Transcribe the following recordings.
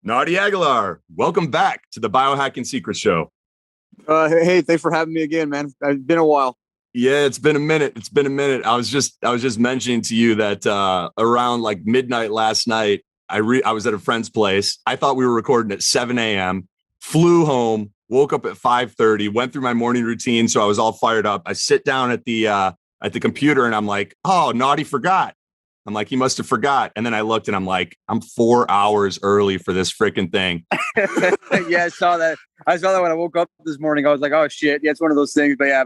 Naudi Aguilar, welcome back to the Biohacking Secrets Show. Hey, thanks for having me again, man. It's been a while. Yeah, it's been a minute. I was just mentioning to you that around like midnight last night, I was at a friend's place. I thought we were recording at 7 a.m. Flew home, woke up at 5:30, went through my morning routine, so I was all fired up. I sit down at the computer and I'm like, oh, Naudi forgot. I'm like, he must have forgot. And then I looked and I'm like, I'm 4 hours early for this freaking thing. Yeah, I saw that. I saw that when I woke up this morning. I was like, oh shit. Yeah, it's one of those things. But yeah,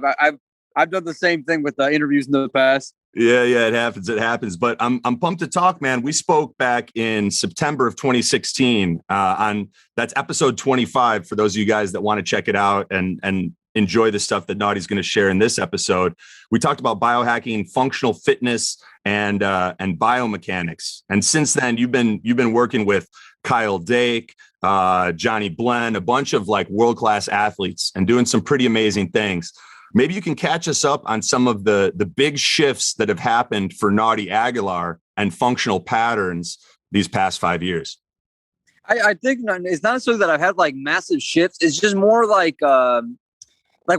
I've done the same thing with interviews in the past. Yeah, it happens. But I'm pumped to talk, man. We spoke back in September of 2016 on that's episode 25 for those of you guys that want to check it out and enjoy the stuff that Naudi's going to share in this episode. We talked about biohacking, functional fitness, and biomechanics. And since then, you've been working with Kyle Dake, Johnny Blen, a bunch of like world-class athletes and doing some pretty amazing things. Maybe you can catch us up on some of the big shifts that have happened for Naudi Aguilar and functional patterns these past 5 years. I think it's not necessarily that I've had like massive shifts. It's just more like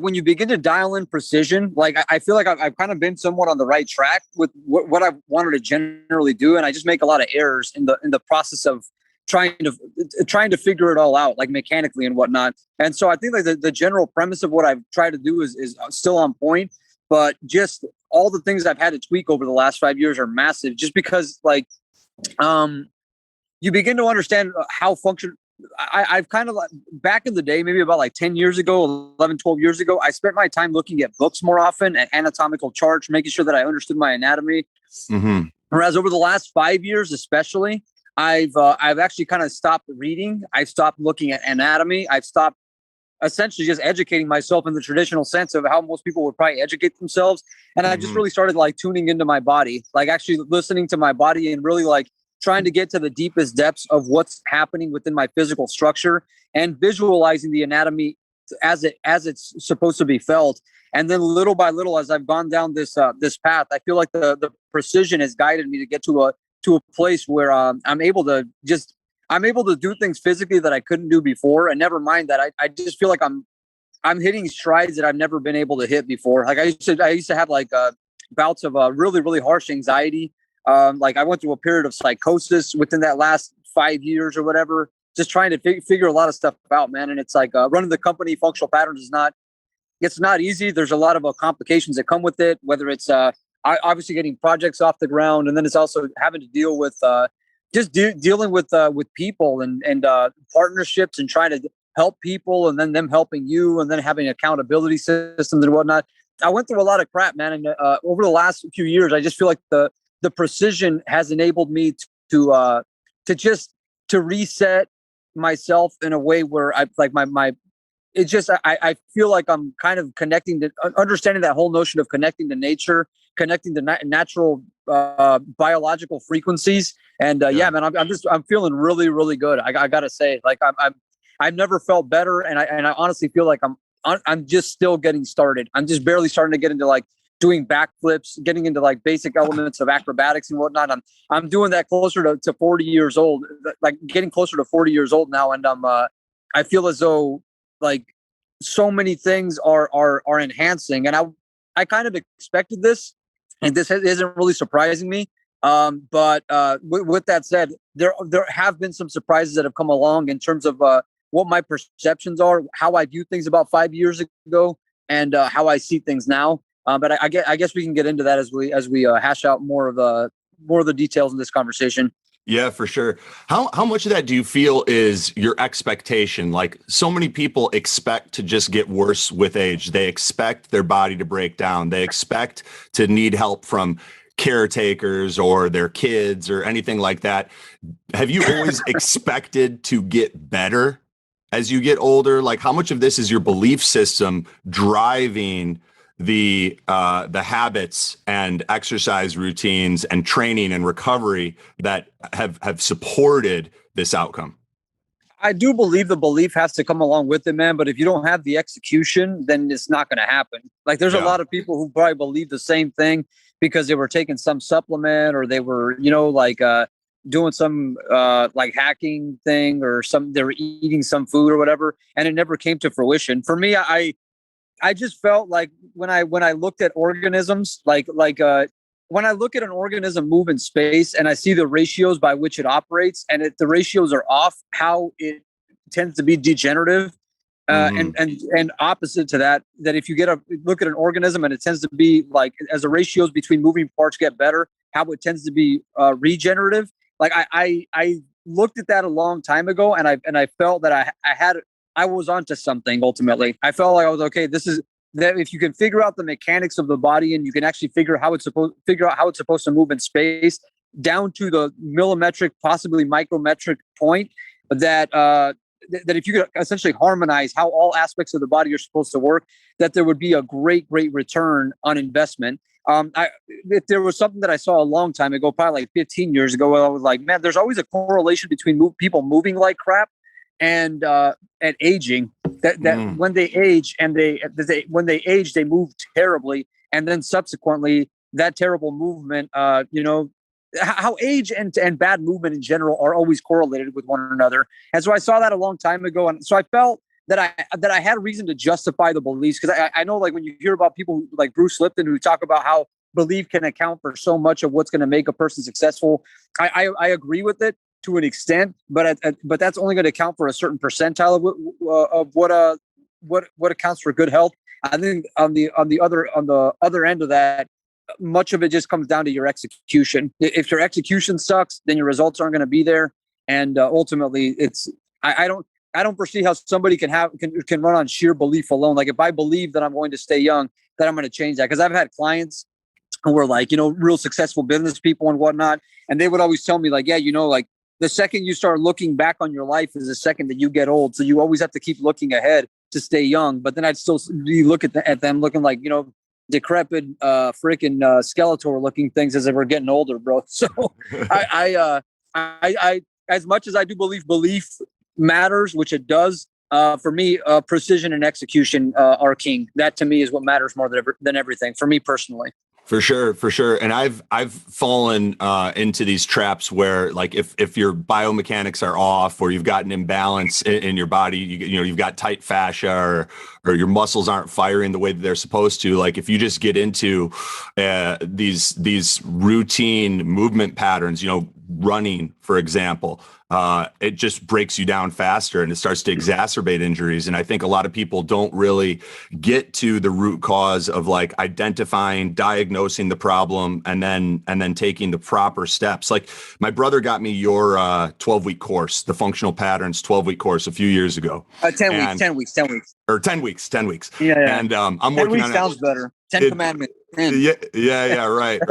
when you begin to dial in precision, like I feel like I've kind of been somewhat on the right track with what I wanted to generally do. And I just make a lot of errors in the process of trying to figure it all out, like mechanically and whatnot. And so I think like the general premise of what I've tried to do is still on point, but just all the things I've had to tweak over the last 5 years are massive just because like, you begin to understand how function. I've kind of like back in the day, maybe about like 10 years ago, 11, 12 years ago, I spent my time looking at books more often and anatomical charts, making sure that I understood my anatomy. Mm-hmm. Whereas over the last 5 years, especially, I've actually kind of stopped reading. I've stopped looking at anatomy. I've stopped essentially just educating myself in the traditional sense of how most people would probably educate themselves. And I just really started like tuning into my body, like actually listening to my body and really like trying to get to the deepest depths of what's happening within my physical structure and visualizing the anatomy as it's supposed to be felt. And then little by little, as I've gone down this path, I feel like the precision has guided me to get to a place where I'm able to do things physically that I couldn't do before. And never mind that, I just feel like I'm hitting strides that I've never been able to hit before. Like I used to have like bouts of really, really harsh anxiety. Like I went through a period of psychosis within that last 5 years or whatever, just trying to figure a lot of stuff out, man. And it's like running the company, Functional Patterns it's not easy. There's a lot of complications that come with it, whether it's obviously getting projects off the ground. And then it's also having to deal with dealing with people and partnerships and trying to help people and then them helping you and then having accountability systems and whatnot. I went through a lot of crap, man. And over the last few years, I just feel like the precision has enabled me to reset myself in a way where I like I feel like I'm kind of connecting to understanding that whole notion of connecting to nature, connecting to natural biological frequencies. And yeah, man, I'm feeling really, really good. I gotta say, like I've never felt better. And I honestly feel like I'm just still getting started. I'm just barely starting to get into like doing backflips, getting into like basic elements of acrobatics and whatnot. I'm doing that closer to 40 years old, like getting closer to 40 years old now. And I feel as though like so many things are enhancing. And I kind of expected this, and this isn't really surprising me. But with that said, there have been some surprises that have come along in terms of what my perceptions are, how I view things about 5 years ago, and how I see things now. But I guess we can get into that as we hash out more of the details in this conversation. Yeah, for sure. How much of that do you feel is your expectation? Like so many people expect to just get worse with age. They expect their body to break down. They expect to need help from caretakers or their kids or anything like that. Have you always expected to get better as you get older? Like how much of this is your belief system driving the habits and exercise routines and training and recovery that have supported this outcome? I do believe the belief has to come along with it, man. But if you don't have the execution, then it's not going to happen. Like there's a lot of people who probably believe the same thing because they were taking some supplement or they were, doing some like hacking thing, or they were eating some food or whatever, and it never came to fruition. For me, I just felt like when I looked at organisms, when I look at an organism move in space and I see the ratios by which it operates, and the ratios are off, how it tends to be degenerative. And opposite to that if you look at an organism and it tends to be like, as the ratios between moving parts get better, how it tends to be regenerative. Like I looked at that a long time ago, and I felt that I was onto something. Ultimately, I felt like I was okay. This is that if you can figure out the mechanics of the body, and you can actually figure out how it's supposed to move in space down to the millimetric, possibly micrometric point, that if you could essentially harmonize how all aspects of the body are supposed to work, that there would be a great return on investment. If there was something that I saw a long time ago, probably like 15 years ago, I was like, man, there's always a correlation between people moving like crap and aging. That when they age when they age, they move terribly, and then subsequently that terrible movement, how age and bad movement in general are always correlated with one another. And so I saw that a long time ago. And so I felt that I had a reason to justify the beliefs. Because I know, like, when you hear about people like Bruce Lipton, who talk about how belief can account for so much of what's going to make a person successful, I agree with it to an extent, but that's only going to account for a certain percentile of what accounts for good health. I think on the other end of that, much of it just comes down to your execution. If your execution sucks, then your results aren't going to be there. And ultimately, I don't foresee how somebody can run on sheer belief alone. Like, if I believe that I'm going to stay young, then I'm going to change that. Because I've had clients who were like, real successful business people and whatnot, and they would always tell me like, yeah, like, the second you start looking back on your life is the second that you get old. So you always have to keep looking ahead to stay young. But then I'd still look at them looking like, decrepit, freaking Skeletor looking things as they were getting older, bro. So I as much as I do belief matters, which it does, for me, precision and execution are king. That to me is what matters more than everything for me personally. For sure. And I've fallen into these traps where, like, if your biomechanics are off, or you've got an imbalance in your body, you've got tight fascia, or your muscles aren't firing the way that they're supposed to. Like, if you just get into these routine movement patterns, running, for example, it just breaks you down faster, and it starts to exacerbate injuries. And I think a lot of people don't really get to the root cause of, like, identifying, diagnosing the problem, and then taking the proper steps. Like, my brother got me your 12-week course, the Functional Patterns 12-week course, a few years ago. 10 weeks. Or 10 weeks. Yeah. And I'm 10 working weeks on it. Sounds better. 10 commandments. Yeah, right.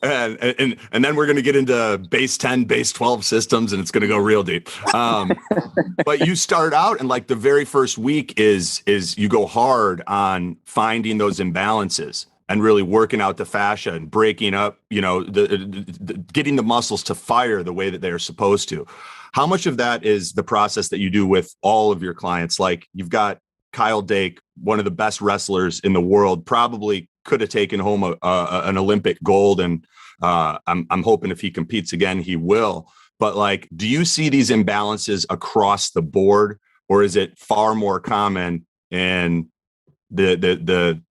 And then we're going to get into base 10, base 12 systems, and it's going to go real deep. But you start out, and like the very first week is you go hard on finding those imbalances and really working out the fascia and breaking up, getting the muscles to fire the way that they are supposed to. How much of that is the process that you do with all of your clients? Like, you've got Kyle Dake, one of the best wrestlers in the world, probably could have taken home an Olympic gold. And I'm hoping if he competes again, he will. But, like, do you see these imbalances across the board, or is it far more common in the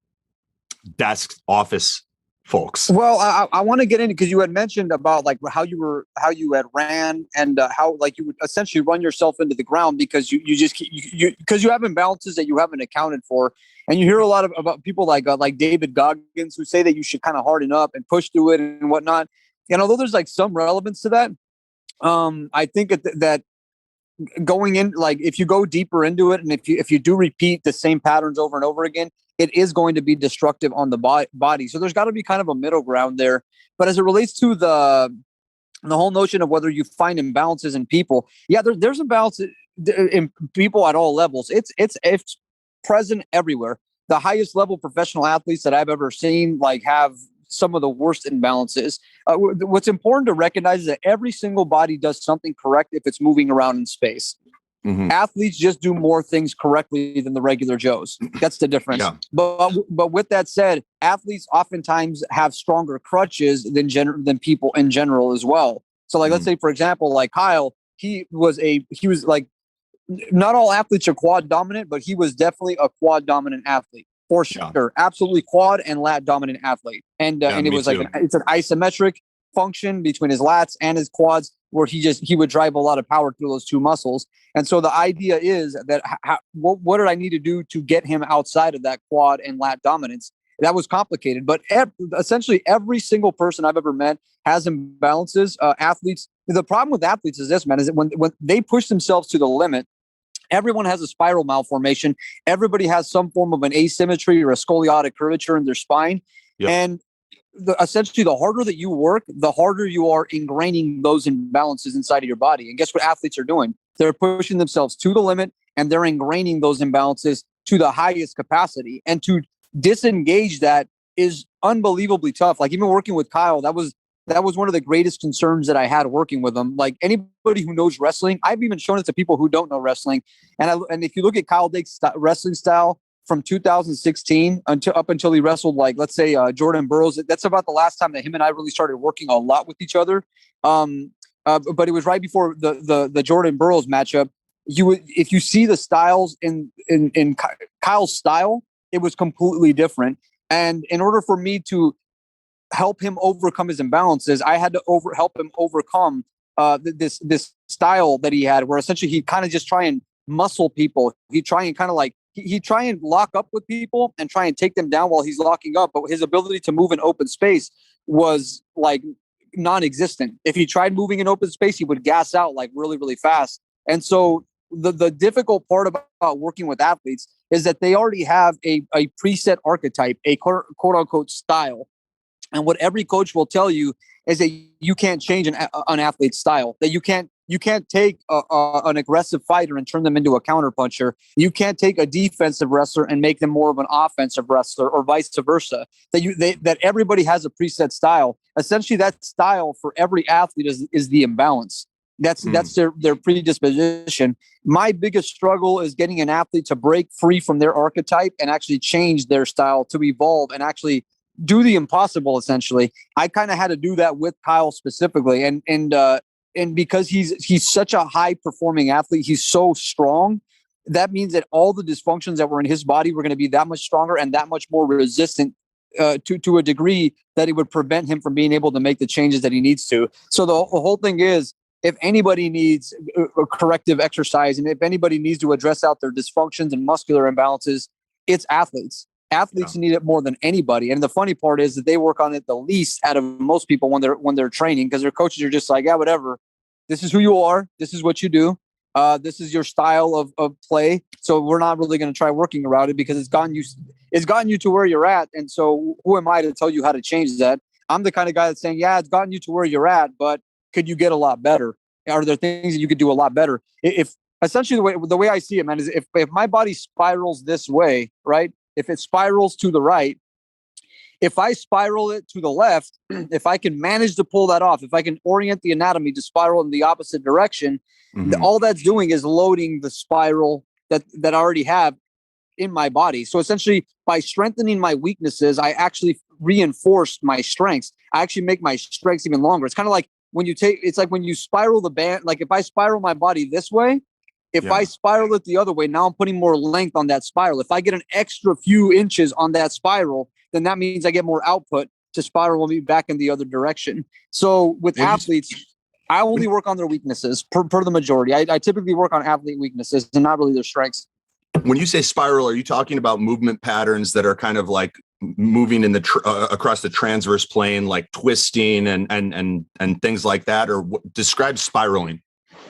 desk office folks? Well, I want to get into, because you had mentioned about like how you had ran, and how, like, you would essentially run yourself into the ground because you because you have imbalances that you haven't accounted for. And you hear a lot about people like David Goggins, who say that you should kind of harden up and push through it and whatnot. And although there's like some relevance to that, I think that going in, like, if you go deeper into it, and if you do repeat the same patterns over and over again, it is going to be destructive on the body. So there's got to be kind of a middle ground there. But as it relates to the whole notion of whether you find imbalances in people, yeah, there's imbalances in people at all levels. It's present everywhere. The highest level professional athletes that I've ever seen, like, have some of the worst imbalances. What's important to recognize is that every single body does something correct if it's moving around in space. Mm-hmm. Athletes just do more things correctly than the regular Joes. That's the difference. Yeah. But with that said, athletes oftentimes have stronger crutches than people in general as well. So like, let's say, for example, like Kyle, he was like, not all athletes are quad dominant, but he was definitely a quad dominant athlete for sure. Yeah. Absolutely quad and lat dominant athlete. And Yeah, and it me was like too. it's an isometric function between his lats and his quads, where he would drive a lot of power through those two muscles. And so the idea is that what did I need to do to get him outside of that quad and lat dominance? That was complicated, but essentially every single person I've ever met has imbalances. Athletes. The problem with athletes is this, man, is that when they push themselves to the limit, everyone has a spiral malformation. Everybody has some form of an asymmetry or a scoliotic curvature in their spine. Yep. And essentially, the harder that you work, the harder you are ingraining those imbalances inside of your body. And guess what athletes are doing? They're pushing themselves to the limit, and they're ingraining those imbalances to the highest capacity. And to disengage that is unbelievably tough. Like, even working with Kyle, that was one of the greatest concerns that I had working with him. Like, anybody who knows wrestling, I've even shown it to people who don't know wrestling. And if you look at Kyle Dake's wrestling style from 2016 until he wrestled, like, let's say Jordan Burroughs, that's about the last time that him and I really started working a lot with each other. But it was right before the Jordan Burroughs matchup. If you see the styles in Kyle's style, it was completely different. And in order for me to help him overcome his imbalances, I had to help him overcome this style that he had, where essentially he kind of just try and muscle people. He'd try and kind of like he'd try and lock up with people and try and take them down while he's locking up. But his ability to move in open space was like non-existent. If he tried moving in open space, he would gas out like really, really fast. And so the difficult part about working with athletes is that they already have a preset archetype, a quote unquote style. And what every coach will tell you is that you can't change an athlete's style, that you can't take an aggressive fighter and turn them into a counterpuncher. You can't take a defensive wrestler and make them more of an offensive wrestler, or vice versa. That everybody has a preset style. Essentially, that style for every athlete is the imbalance. That's their predisposition. My biggest struggle is getting an athlete to break free from their archetype and actually change their style, to evolve and actually do the impossible. Essentially, I kind of had to do that with Kyle specifically, and because he's such a high performing athlete, he's so strong. That means that all the dysfunctions that were in his body were going to be that much stronger and that much more resistant to a degree that it would prevent him from being able to make the changes that he needs to. So the whole thing is, if anybody needs a corrective exercise, and if anybody needs to address out their dysfunctions and muscular imbalances, it's athletes. Athletes need it more than anybody. And the funny part is that they work on it the least out of most people when they're training, because their coaches are just like, yeah, whatever. This is who you are. This is what you do. This is your style of play. So we're not really going to try working around it, because it's gotten you to where you're at. And so who am I to tell you how to change that? I'm the kind of guy that's saying, yeah, it's gotten you to where you're at, but could you get a lot better? Are there things that you could do a lot better? If essentially the way I see it, man, is if my body spirals this way, right? If it spirals to the right, if I spiral it to the left, if I can manage to pull that off, if I can orient the anatomy to spiral in the opposite direction, all that's doing is loading the spiral that I already have in my body. So essentially, by strengthening my weaknesses, I actually reinforce my strengths. I actually make my strengths even longer. It's kind of like when you spiral the band. Like, if I spiral my body this way, if I spiral it the other way, now I'm putting more length on that spiral. If I get an extra few inches on that spiral, then that means I get more output to spiral me back in the other direction. So with athletes, I only work on their weaknesses per the majority. I typically work on athlete weaknesses and not really their strengths. When you say spiral, are you talking about movement patterns that are kind of like moving in the across the transverse plane, like twisting and things like that, or describe spiraling?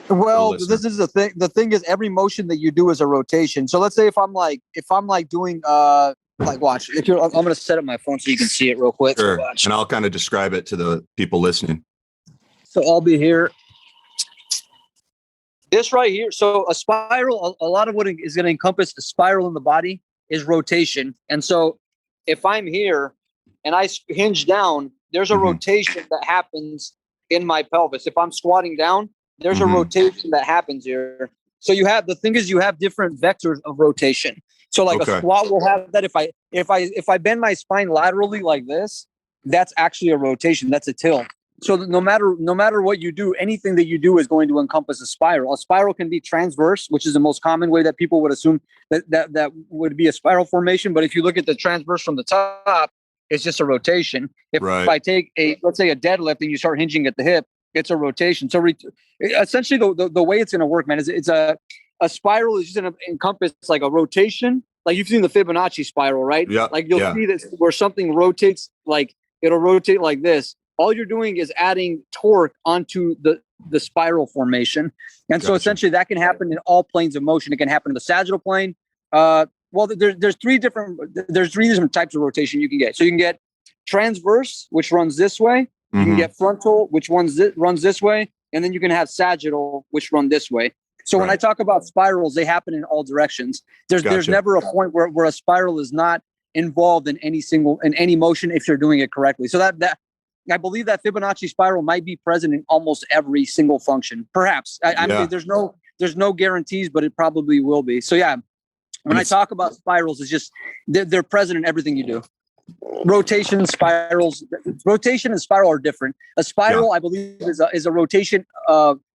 Well, this is the thing. The thing is, every motion that you do is a rotation. So let's say if I'm doing like, watch. I'm going to set up my phone so you can see it real quick. Sure. So watch. And I'll kind of describe it to the people listening. So I'll be here. This right here. So a spiral, a lot of what is going to encompass a spiral in the body is rotation. And so if I'm here and I hinge down, there's a rotation that happens in my pelvis. If I'm squatting down, there's a rotation that happens here. So you have different vectors of rotation. So like a squat will have that. If I bend my spine laterally like this, that's actually a rotation. That's a tilt. So no matter what you do, anything that you do is going to encompass a spiral. A spiral can be transverse, which is the most common way that people would assume that would be a spiral formation. But if you look at the transverse from the top, it's just a rotation. If I take let's say a deadlift and you start hinging at the hip, it's a rotation. So essentially the way it's going to work, man, is it's a spiral is just going to encompass like a rotation. Like you've seen the Fibonacci spiral, right? Yeah. Like you'll see this where something rotates, like it'll rotate like this. All you're doing is adding torque onto the spiral formation. And so essentially that can happen in all planes of motion. It can happen in the sagittal plane. Well, there's three different types of rotation you can get. So you can get transverse, which runs this way. You can get frontal, which runs this way. And then you can have sagittal, which run this way. So when I talk about spirals, they happen in all directions. There's never a point where a spiral is not involved in any motion if you're doing it correctly. So that I believe that Fibonacci spiral might be present in almost every single function. Perhaps I mean, there's no guarantees, but it probably will be. So yeah, when I talk about spirals, it's just they're present in everything you do. Rotation and spiral are different. A spiral, I believe, is a rotation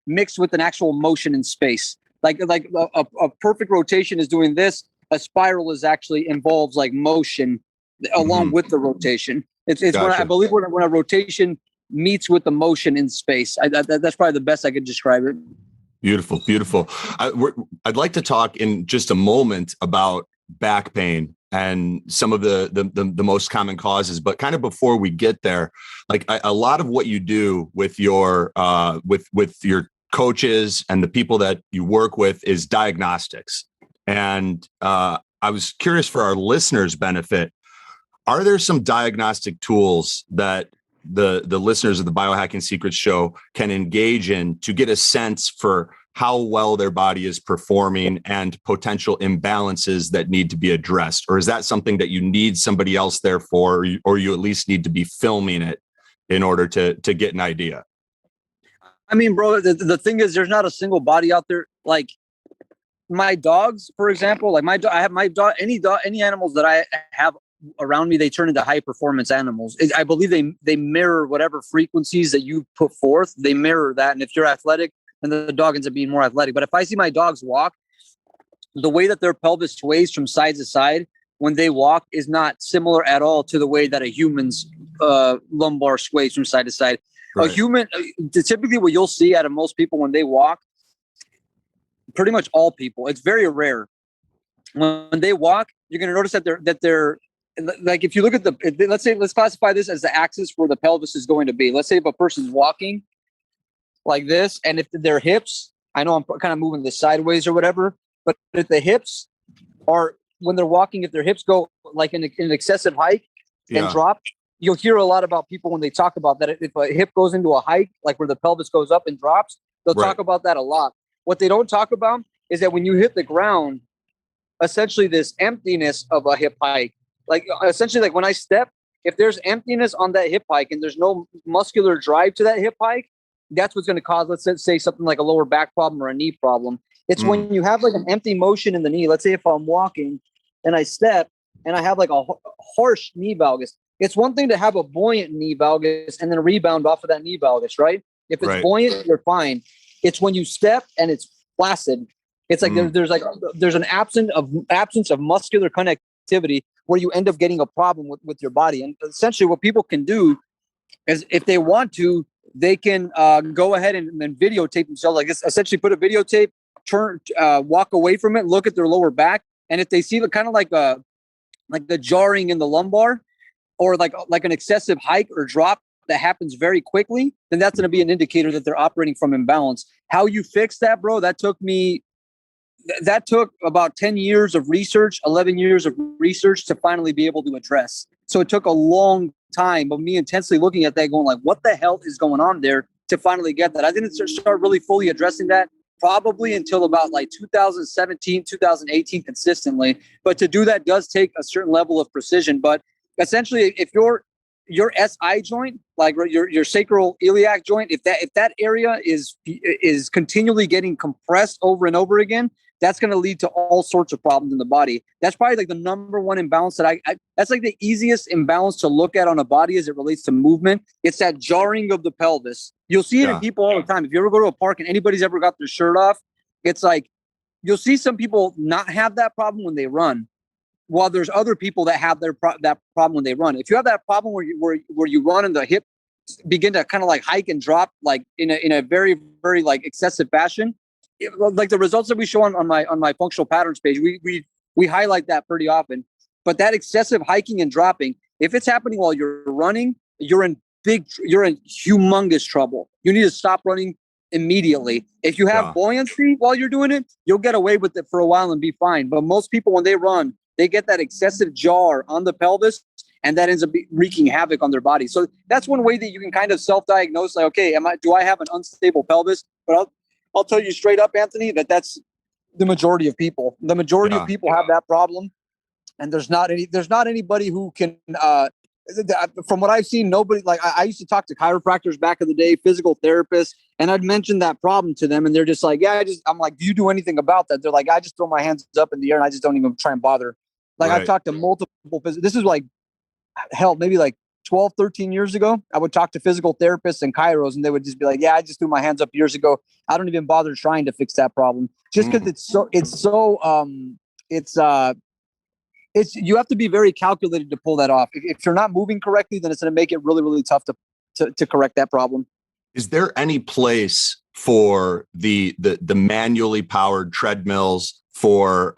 mixed with an actual motion in space. Like a perfect rotation is doing this. A spiral is actually involves like motion along with the rotation. It's when I believe when a rotation meets with the motion in space. That's probably the best I could describe it. Beautiful, beautiful. I'd like to talk in just a moment about back pain and some of the most common causes, but kind of before we get there, like a lot of what you do with your with your coaches and the people that you work with is diagnostics. And I was curious, for our listeners' benefit, are there some diagnostic tools that the listeners of the Biohacking Secrets show can engage in to get a sense for how well their body is performing and potential imbalances that need to be addressed? Or is that something that you need somebody else there for, or you at least need to be filming it in order to get an idea? I mean, bro, the thing is, there's not a single body out there. Like my dogs, for example, like I have my dog, any animals that I have around me, they turn into high performance animals. I believe they mirror whatever frequencies that you put forth. They mirror that. And if you're athletic, then the dog ends up being more athletic. But if I see my dogs walk, the way that their pelvis sways from side to side when they walk is not similar at all to the way that a human's lumbar sways from side to side. Right. A human, typically what you'll see out of most people when they walk, pretty much all people, it's very rare. When they walk, you're going to notice that they're like, if you look at let's classify this as the axis where the pelvis is going to be. Let's say if a person's walking like this, and if their hips, I know I'm kind of moving this sideways or whatever, but if the hips are, when they're walking, if their hips go like in an excessive hike and drop, you'll hear a lot about people when they talk about that. If a hip goes into a hike, like where the pelvis goes up and drops, they'll talk about that a lot. What they don't talk about is that when you hit the ground, essentially this emptiness of a hip hike, like essentially like when I step, if there's emptiness on that hip hike and there's no muscular drive to that hip hike, that's what's going to cause, let's say, something like a lower back problem or a knee problem. It's when you have like an empty motion in the knee. Let's say if I'm walking and I step and I have like a harsh knee valgus. It's one thing to have a buoyant knee valgus and then rebound off of that knee valgus, right? If it's buoyant, you're fine. It's when you step and it's flaccid. It's like there's an absence of muscular connectivity where you end up getting a problem with your body. And essentially what people can do is, if they want to, they can go ahead and videotape themselves like this. Essentially put a videotape, walk away from it, look at their lower back. And if they see the kind of like the jarring in the lumbar, or like an excessive hike or drop that happens very quickly, then that's going to be an indicator that they're operating from imbalance. How you fix that, bro? That took about 10 years of research, 11 years of research to finally be able to address. So it took a long time of me intensely looking at that, going like, what the hell is going on there, to finally get that. I didn't start really fully addressing that probably until about like 2017, 2018 consistently. But to do that does take a certain level of precision. But essentially, if you're your SI joint, like your sacral iliac joint, if that area is continually getting compressed over and over again, that's going to lead to all sorts of problems in the body. That's probably like the number one imbalance that I that's like the easiest imbalance to look at on a body as it relates to movement. It's that jarring of the pelvis. You'll see it in people all the time. If you ever go to a park and anybody's ever got their shirt off, it's like you'll see some people not have that problem when they run, while there's other people that have that problem when they run. If you have that problem where you run and the hip begin to kind of like hike and drop like in a very, very like excessive fashion, like the results that we show on my functional patterns page, we highlight that pretty often. But that excessive hiking and dropping, if it's happening while you're running, you're in humongous trouble. You need to stop running immediately. If you have buoyancy while you're doing it, you'll get away with it for a while and be fine. But most people, when they run, they get that excessive jar on the pelvis, and that ends up wreaking havoc on their body. So that's one way that you can kind of self-diagnose, like, okay, do I have an unstable pelvis? But I'll tell you straight up, Anthony, that's the majority of people. The majority of people have that problem, and there's not anybody who can. From what I've seen, nobody, like I used to talk to chiropractors back in the day, physical therapists, and I'd mention that problem to them, and they're just like, I'm like, do you do anything about that? They're like, I just throw my hands up in the air and I just don't even try and bother. Like I've talked to multiple, this is like, hell, maybe like 12, 13 years ago, I would talk to physical therapists and chiros, and they would just be like, I just threw my hands up years ago. I don't even bother trying to fix that problem, just because you have to be very calculated to pull that off. If you're not moving correctly, then it's going to make it really, really tough to correct that problem. Is there any place for the manually powered treadmills, for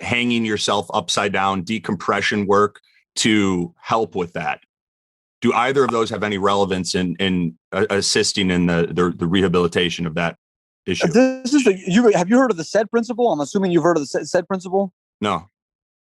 hanging yourself upside down, decompression work to help with that? Do either of those have any relevance in assisting in the rehabilitation of that issue? Have you heard of the SAID principle? I'm assuming you've heard of the SAID principle. No.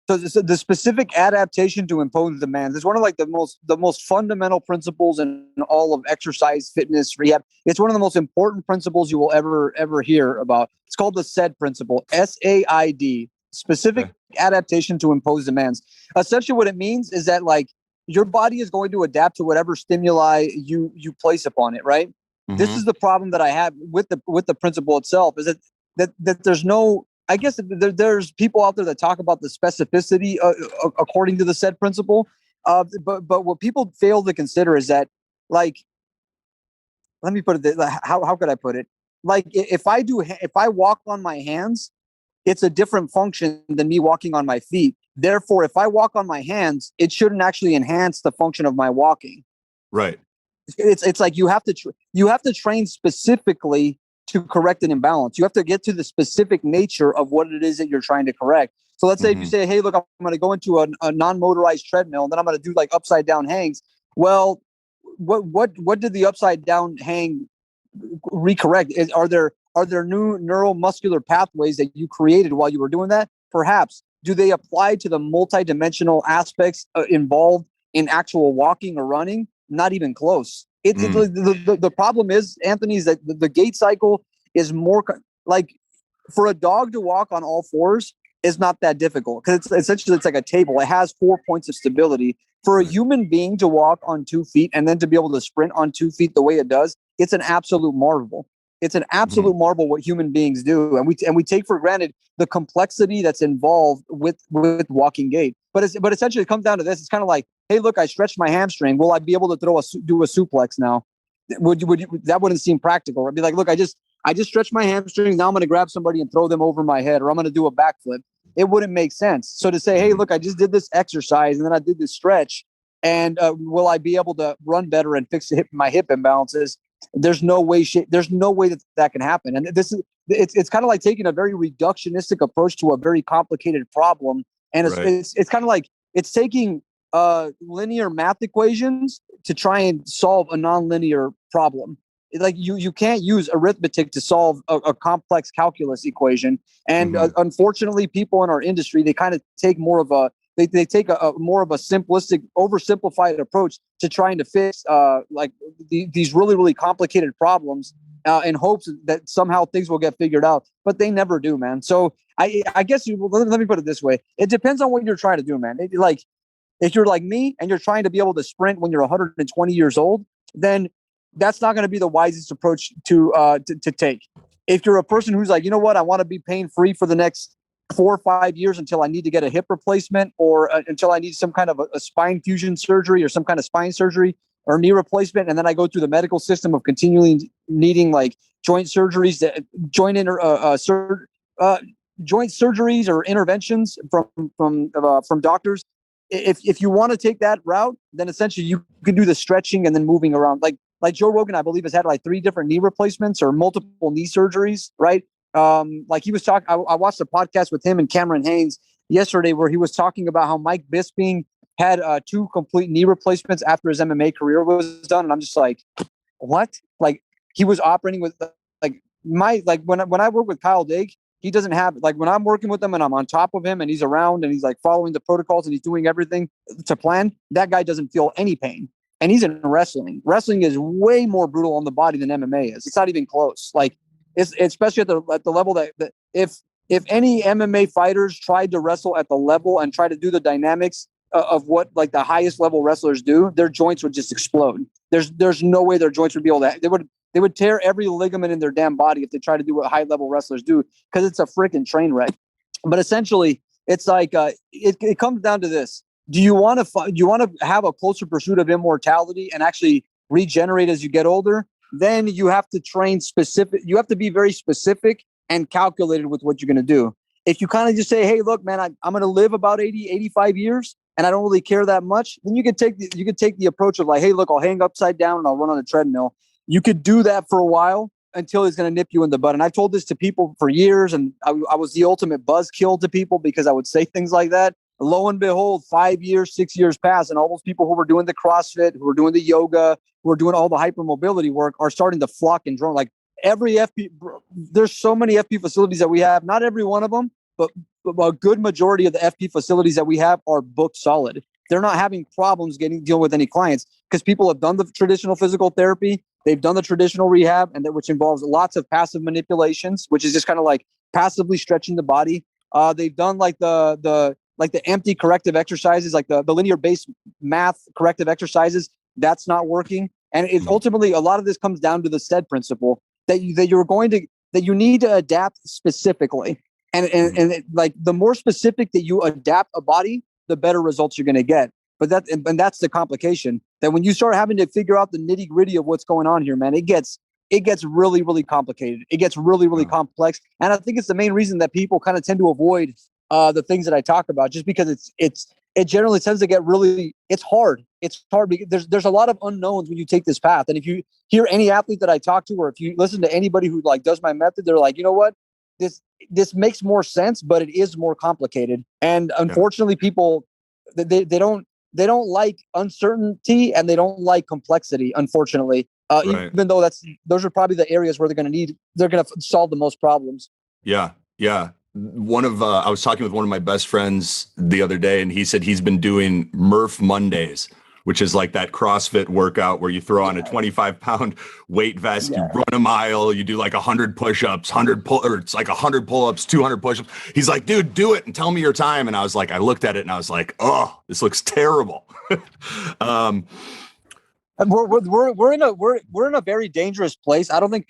So the specific adaptation to impose demands is one of like the most fundamental principles in all of exercise, fitness, rehab. It's one of the most important principles you will ever hear about. It's called the SAID principle, SAID, specific adaptation to impose demands. Essentially what it means is that like your body is going to adapt to whatever stimuli you place upon it, right? Mm-hmm. This is the problem that I have with the principle itself, is that there's no, I guess there's people out there that talk about the specificity according to the SAID principle. But what people fail to consider is that, like, let me put it this, how could I put it? Like if I walk on my hands, it's a different function than me walking on my feet. Therefore, if I walk on my hands, it shouldn't actually enhance the function of my walking. Right. It's like you have to train specifically to correct an imbalance. You have to get to the specific nature of what it is that you're trying to correct. So let's say if you say, hey, look, I'm going to go into a non-motorized treadmill, and then I'm going to do like upside down hangs. Well, what did the upside down hang recorrect? Are there new neuromuscular pathways that you created while you were doing that? Perhaps. Do they apply to the multidimensional aspects involved in actual walking or running? Not even close. The problem is, Anthony, is that the gait cycle is more like, for a dog to walk on all fours is not that difficult, because it's like a table. It has 4 points of stability. For a human being to walk on 2 feet and then to be able to sprint on 2 feet the way it does, it's an absolute marvel. It's an absolute marvel what human beings do, and we take for granted the complexity that's involved with walking gait. But essentially, it comes down to this. It's kind of like, hey, look, I stretched my hamstring. Will I be able to do a suplex now? Would you, that wouldn't seem practical. I'd be like, look, I just stretched my hamstring. Now I'm going to grab somebody and throw them over my head, or I'm going to do a backflip. It wouldn't make sense. So to say, hey, look, I just did this exercise and then I did this stretch, and will I be able to run better and fix my hip imbalances? There's no way that can happen. And it's kind of like taking a very reductionistic approach to a very complicated problem. And it's kind of like it's taking linear math equations to try and solve a nonlinear problem. Like you can't use arithmetic to solve a complex calculus equation. And unfortunately, people in our industry, they kind of take more of a more of a simplistic, oversimplified approach to trying to fix these really, really complicated problems in hopes that somehow things will get figured out. But they never do, man. So I guess let me put it this way. It depends on what you're trying to do, man. If you're like me and you're trying to be able to sprint when you're 120 years old, then that's not going to be the wisest approach to take. If you're a person who's like, you know what, I want to be pain free for the next 4 or 5 years until I need to get a hip replacement or until I need some kind of a spine fusion surgery or some kind of spine surgery or knee replacement, and then I go through the medical system of continually needing like joint surgeries, joint surgeries or interventions from doctors. If you want to take that route, then essentially you can do the stretching and then moving around. Like Joe Rogan, I believe, has had like 3 different knee replacements or multiple knee surgeries, right? Like he was talking, I watched a podcast with him and Cameron Haynes yesterday where he was talking about how Mike Bisping had 2 complete knee replacements after his MMA career was done. And I'm just like, what? Like he was operating with when I work with Kyle Dake, he doesn't have, like when I'm working with him and I'm on top of him and he's around and he's like following the protocols and he's doing everything to plan, that guy doesn't feel any pain. And he's in wrestling. Wrestling is way more brutal on the body than MMA is. It's not even close. Like it's especially at the level that if any MMA fighters tried to wrestle at the level and try to do the dynamics of what like the highest level wrestlers do, their joints would just explode. There's no way their joints would be able to. They would tear every ligament in their damn body if they try to do what high level wrestlers do because it's a freaking train wreck. But essentially, it's like it comes down to this. Do you want to have a closer pursuit of immortality and actually regenerate as you get older? Then you have to train specific. You have to be very specific and calculated with what you're going to do. If you kind of just say, hey, look, man, I'm going to live about 80, 85 years and I don't really care that much, then you could take the approach of like, hey, look, I'll hang upside down and I'll run on a treadmill. You could do that for a while until he's going to nip you in the butt. And I've told this to people for years, and I was the ultimate buzzkill to people because I would say things like that. Lo and behold, 5 years, 6 years pass, and all those people who were doing the CrossFit, who were doing the yoga, who were doing all the hypermobility work are starting to flock and drone. Like every FP, there's so many FP facilities that we have. Not every one of them, but a good majority of the FP facilities that we have are booked solid. They're not having problems dealing with any clients because people have done the traditional physical therapy. They've done the traditional rehab, and which involves lots of passive manipulations, which is just kind of like passively stretching the body. They've done like the empty corrective exercises, like the linear based math corrective exercises. That's not working. And it's ultimately, a lot of this comes down to the STED principle that you need to adapt specifically. And like the more specific that you adapt a body, the better results you're going to get. But that's the complication, that when you start having to figure out the nitty gritty of what's going on here, man, it gets really, really complicated. It gets really, really complex. And I think it's the main reason that people kind of tend to avoid the things that I talk about, just because it generally tends to get really, it's hard. It's hard because there's a lot of unknowns when you take this path. And if you hear any athlete that I talk to, or if you listen to anybody who like does my method, they're like, you know what, this makes more sense, but it is more complicated. And unfortunately, people, they don't like uncertainty and they don't like complexity, unfortunately. Right. Even though those are probably the areas where they're going to solve the most problems. Yeah. Yeah. I was talking with one of my best friends the other day, and he said he's been doing Murph Mondays, which is like that CrossFit workout where you throw on a 25-pound weight vest, you run a mile, you do like 100 push-ups, it's like 100 pull-ups, 200 push-ups. He's like, dude, do it and tell me your time. And I was like, I looked at it and I was like, oh, this looks terrible. We're in a very dangerous place. I don't think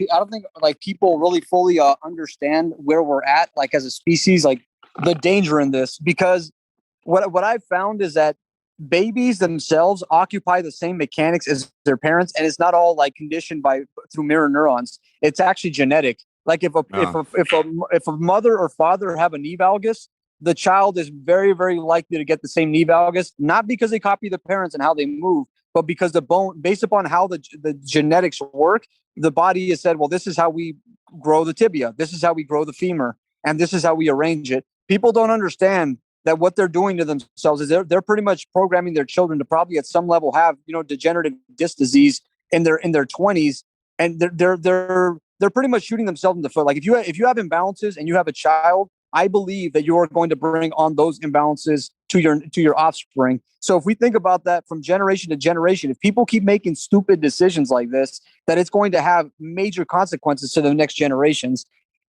like people really fully understand where we're at, like as a species, like the danger in this, because what I've found is that babies themselves occupy the same mechanics as their parents, and it's not all like conditioned through mirror neurons. It's actually genetic. Like if a mother or father have a knee valgus, the child is very, very likely to get the same knee valgus, not because they copy the parents and how they move, but because the bone, based upon how the genetics work, the body has said, well, this is how we grow the tibia, this is how we grow the femur, and this is how we arrange it. People don't understand that what they're doing to themselves is they're pretty much programming their children to probably at some level have, degenerative disc disease in their 20s, and they're pretty much shooting themselves in the foot. Like if you have imbalances and you have a child, I believe that you are going to bring on those imbalances to your offspring. So if we think about that from generation to generation, if people keep making stupid decisions like this, that it's going to have major consequences to the next generations.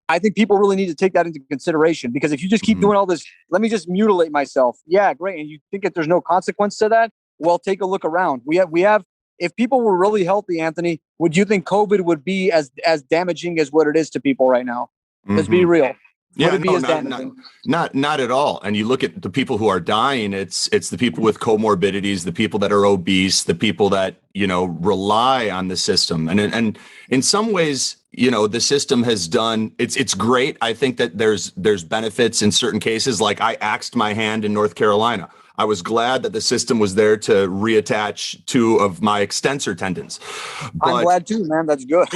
I think people really need to take that into consideration, because if you just keep doing all this, let me just mutilate myself. Yeah, great. And you think that there's no consequence to that? Well, take a look around. We have, if people were really healthy, Anthony, would you think COVID would be as damaging as what it is to people right now? Let's be real. Yeah, would it be no, as damaging? not at all. And you look at the people who are dying, it's the people with comorbidities, the people that are obese, the people that, rely on the system. And in some ways, the system has done, it's great. I think that there's benefits in certain cases. Like I axed my hand in North Carolina. I was glad that the system was there to reattach two of my extensor tendons. But, I'm glad too, man. That's good.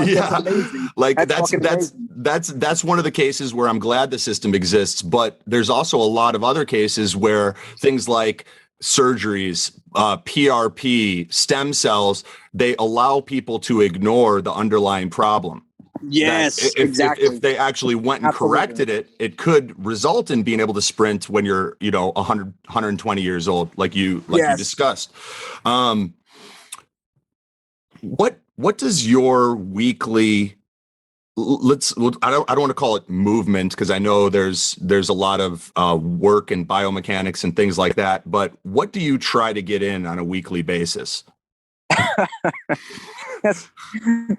Yeah, that's amazing. Like that's one of the cases where I'm glad the system exists. But there's also a lot of other cases where things like surgeries, PRP, stem cells, they allow people to ignore the underlying problem. Yes, exactly. If they actually went and corrected it, it could result in being able to sprint when you're, 100, 120 years old, like you discussed. What does your weekly, I don't want to call it movement, because I know there's a lot of work in biomechanics and things like that, but what do you try to get in on a weekly basis?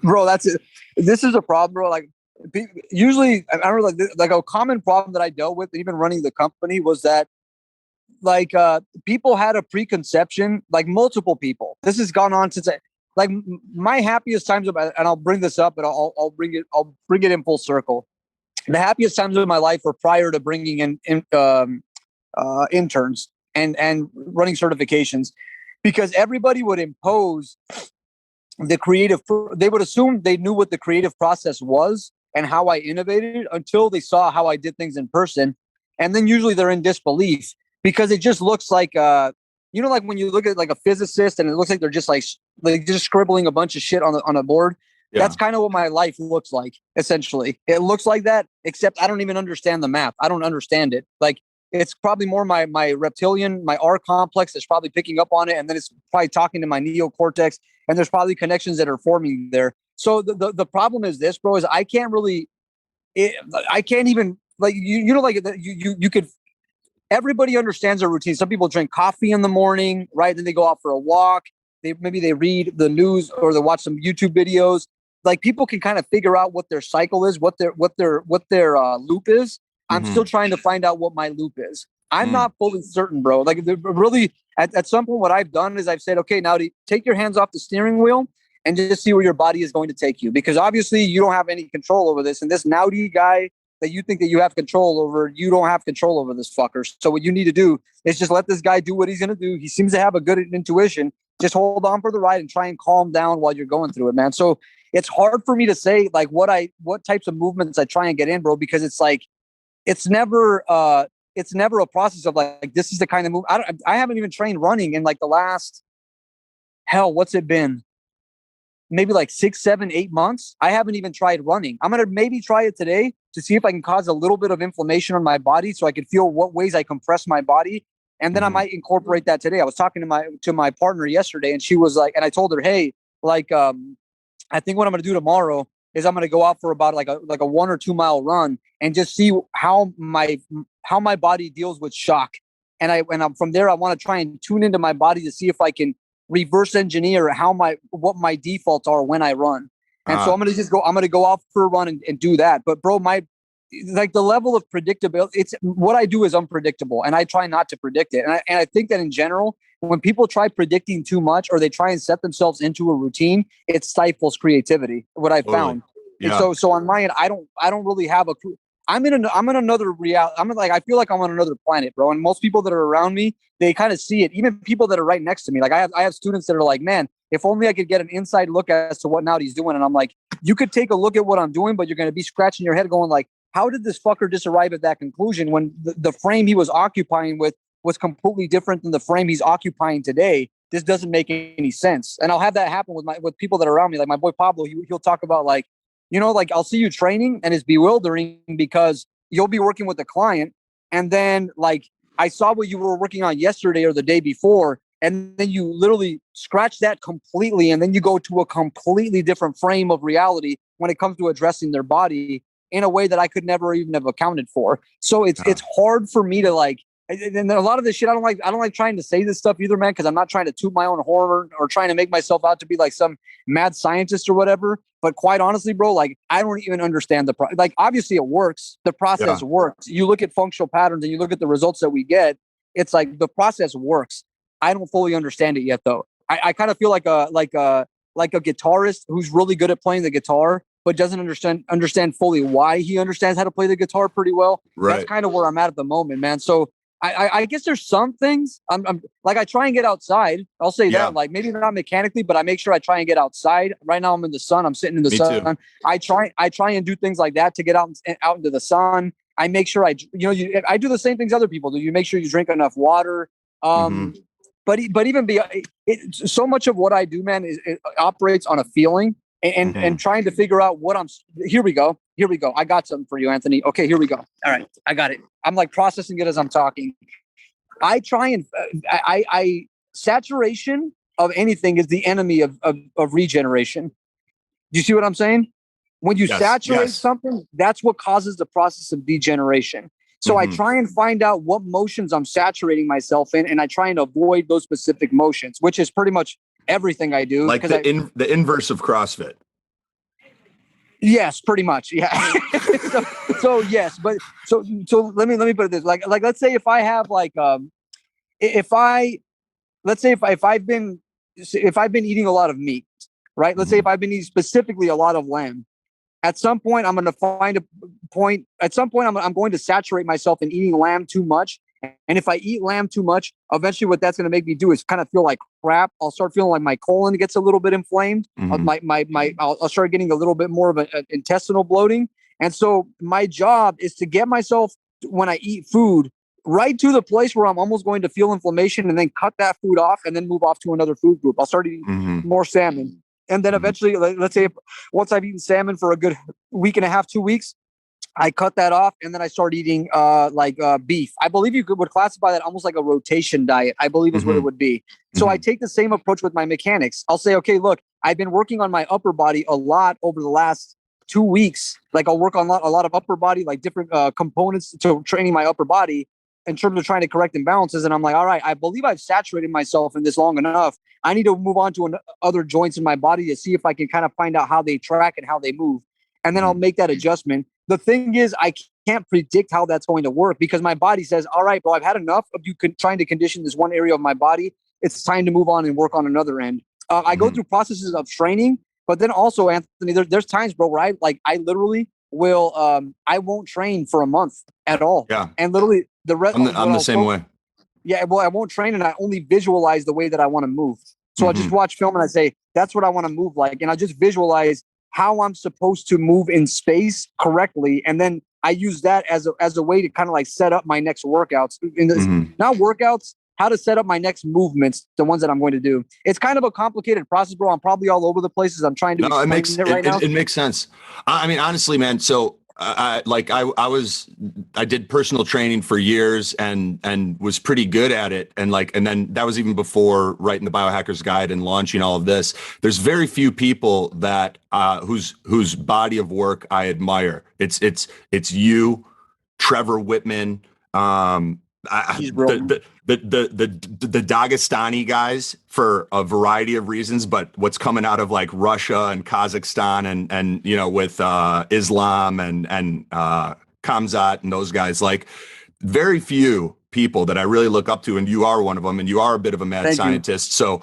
Bro, that's it. This is a problem, bro. Like usually, I remember like a common problem that I dealt with, even running the company, was that people had a preconception, like multiple people. This has gone on since my happiest times of, and I'll bring this up, and I'll bring it in full circle. The happiest times of my life were prior to bringing in interns and running certifications, because everybody would impose the creative. They would assume they knew what the creative process was and how I innovated until they saw how I did things in person, and then usually they're in disbelief, because it just looks like like when you look at like a physicist and it looks like they're just like just scribbling a bunch of shit on a board. Yeah. That's kind of what my life looks like. Essentially, it looks like that, except I don't even understand the math. I don't understand it. Like, it's probably more my reptilian, my R complex that's probably picking up on it, and then it's probably talking to my neocortex, and there's probably connections that are forming there. So the problem is this, bro, is I can't even like you could. Everybody understands their routine. Some people drink coffee in the morning, right? Then they go out for a walk. Maybe they read the news or they watch some YouTube videos. Like, people can kind of figure out what their cycle is, what their loop is. I'm still trying to find out what my loop is. I'm not fully certain, bro. Like, really, at some point, what I've done is I've said, okay, Naudi, take your hands off the steering wheel and just see where your body is going to take you. Because obviously you don't have any control over this. And this Naudi guy that you think that you have control over, you don't have control over this fucker. So what you need to do is just let this guy do what he's going to do. He seems to have a good intuition. Just hold on for the ride and try and calm down while you're going through it, man. So it's hard for me to say like what types of movements I try and get in, bro, because it's like, it's never a process of like this is the kind of move. I haven't even trained running in like the last, what's it been? Maybe like 6, 7, 8 months. I haven't even tried running. I'm going to maybe try it today to see if I can cause a little bit of inflammation on my body so I can feel what ways I compress my body. And then I might incorporate that today. I was talking to my partner yesterday, and she was like, and I told her, hey, like, I think what I'm going to do tomorrow is I'm going to go out for about like a 1 or 2 mile run and just see how my body deals with shock. And I'm from there, I want to try and tune into my body to see if I can reverse engineer what my defaults are when I run. And so I'm going to go out for a run and do that. But bro, the level of predictability, what I do is unpredictable, and I try not to predict it. And I think that in general, when people try predicting too much or they try and set themselves into a routine, it stifles creativity. What I found. Yeah. And so on my end, I don't really have a clue. I'm in another reality. I feel like I'm on another planet, bro. And most people that are around me, they kind of see it. Even people that are right next to me. Like I have students that are like, man, if only I could get an inside look as to what Naudi's doing. And I'm like, you could take a look at what I'm doing, but you're going to be scratching your head going like, how did this fucker just arrive at that conclusion when the frame he was occupying with was completely different than the frame he's occupying today? This doesn't make any sense. And I'll have that happen with people that are around me. Like my boy Pablo, he'll talk about like, like I'll see you training and it's bewildering because you'll be working with a client. And then like, I saw what you were working on yesterday or the day before. And then you literally scratch that completely. And then you go to a completely different frame of reality when it comes to addressing their body. in a way that I could never even have accounted for. So it's hard for me to like, and a lot of this shit, I don't like trying to say this stuff either, man, because I'm not trying to toot my own horn or trying to make myself out to be like some mad scientist or whatever. But quite honestly, bro, like I don't even understand like obviously it works. The process works. You look at functional patterns and you look at the results that we get. It's like the process works. I don't fully understand it yet, though. I kind of feel like a guitarist who's really good at playing the guitar, but doesn't understand fully why he understands how to play the guitar pretty well. Right. That's kind of where I'm at the moment, man. So I guess there's some things I'm like, I try and get outside. I'll say that, like maybe not mechanically, but I make sure I try and get outside. Right now I'm in the sun. I'm sitting in the sun. Too. I try and do things like that to get out into the sun. I make sure I do the same things other people do. You make sure you drink enough water. But even so much of what I do, man, it operates on a feeling and trying to figure out what here we go. I got something for you, Anthony. Okay, here we go. All right. I got it. I'm like processing it as I'm talking. I try and saturation of anything is the enemy of regeneration. Do you see what I'm saying? When you saturate something, that's what causes the process of degeneration. So I try and find out what motions I'm saturating myself in, and I try and avoid those specific motions, which is pretty much everything I do. Like the inverse of CrossFit. Yes, pretty much. Yeah. so yes, but so let me put it this, like let's say if I have like if I've been eating a lot of meat, right? Let's say if I've been eating specifically a lot of lamb. At some point, I'm going to find a point. At some point, I'm going to saturate myself in eating lamb too much. And if I eat lamb too much, eventually what that's going to make me do is kind of feel like crap. I'll start feeling like my colon gets a little bit inflamed. I'll start getting a little bit more of an intestinal bloating. And so my job is to get myself, when I eat food, right to the place where I'm almost going to feel inflammation, and then cut that food off and then move off to another food group. I'll start eating more salmon. And then eventually, let's say once I've eaten salmon for a good week and a half, 2 weeks, I cut that off, and then I start eating beef. I believe you would classify that almost like a rotation diet, I believe is what it would be. So I take the same approach with my mechanics. I'll say, okay, look, I've been working on my upper body a lot over the last 2 weeks. Like I'll work on a lot of upper body, like different components to training my upper body in terms of trying to correct imbalances. And I'm like, all right, I believe I've saturated myself in this long enough. I need to move on to other joints in my body to see if I can kind of find out how they track and how they move. And then I'll make that adjustment. The thing is, I can't predict how that's going to work because my body says, all right, bro, I've had enough of you trying to condition this one area of my body. It's time to move on and work on another end. I go through processes of training, but then also, Anthony, there's times, bro, where I literally will, I won't train for a month at all. Yeah. And literally the rest. I'm the same way. Yeah. Well, I won't train, and I only visualize the way that I want to move. So I just watch film and I say, that's what I want to move like. And I just visualize how I'm supposed to move in space correctly. And then I use that as a way to kind of like set up my next workouts. Not workouts, how to set up my next movements, the ones that I'm going to do. It's kind of a complicated process, bro. I'm probably all over the places. I'm trying to explain it right now. It makes sense. I mean, honestly, man. So I did personal training for years and was pretty good at it. And then that was even before writing the Biohacker's Guide and launching all of this. There's very few people that whose body of work I admire. It's you, Trevor Whitman, the Dagestani guys for a variety of reasons, but what's coming out of like Russia and Kazakhstan and with Islam and Kamzat and those guys, like very few people that I really look up to, and you are one of them, and you are a bit of a mad scientist. So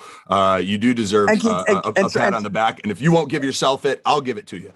you do deserve a pat on the back. And if you won't give yourself it, I'll give it to you.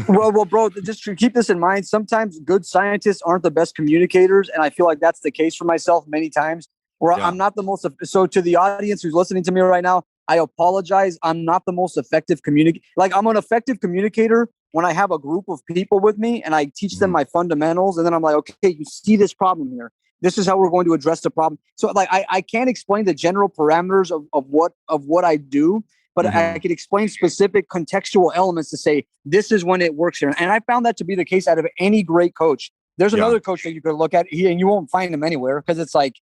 well, bro, just to keep this in mind, sometimes good scientists aren't the best communicators. And I feel like that's the case for myself many times where I'm not the most. So to the audience who's listening to me right now, I apologize. I'm not the most effective communicator. Like I'm an effective communicator when I have a group of people with me and I teach them my fundamentals. And then I'm like, okay, you see this problem here. This is how we're going to address the problem. So like, I can't explain the general parameters of what I do. But I could explain specific contextual elements to say, this is when it works here. And I found that to be the case out of any great coach. There's another coach that you could look at and you won't find him anywhere because it's like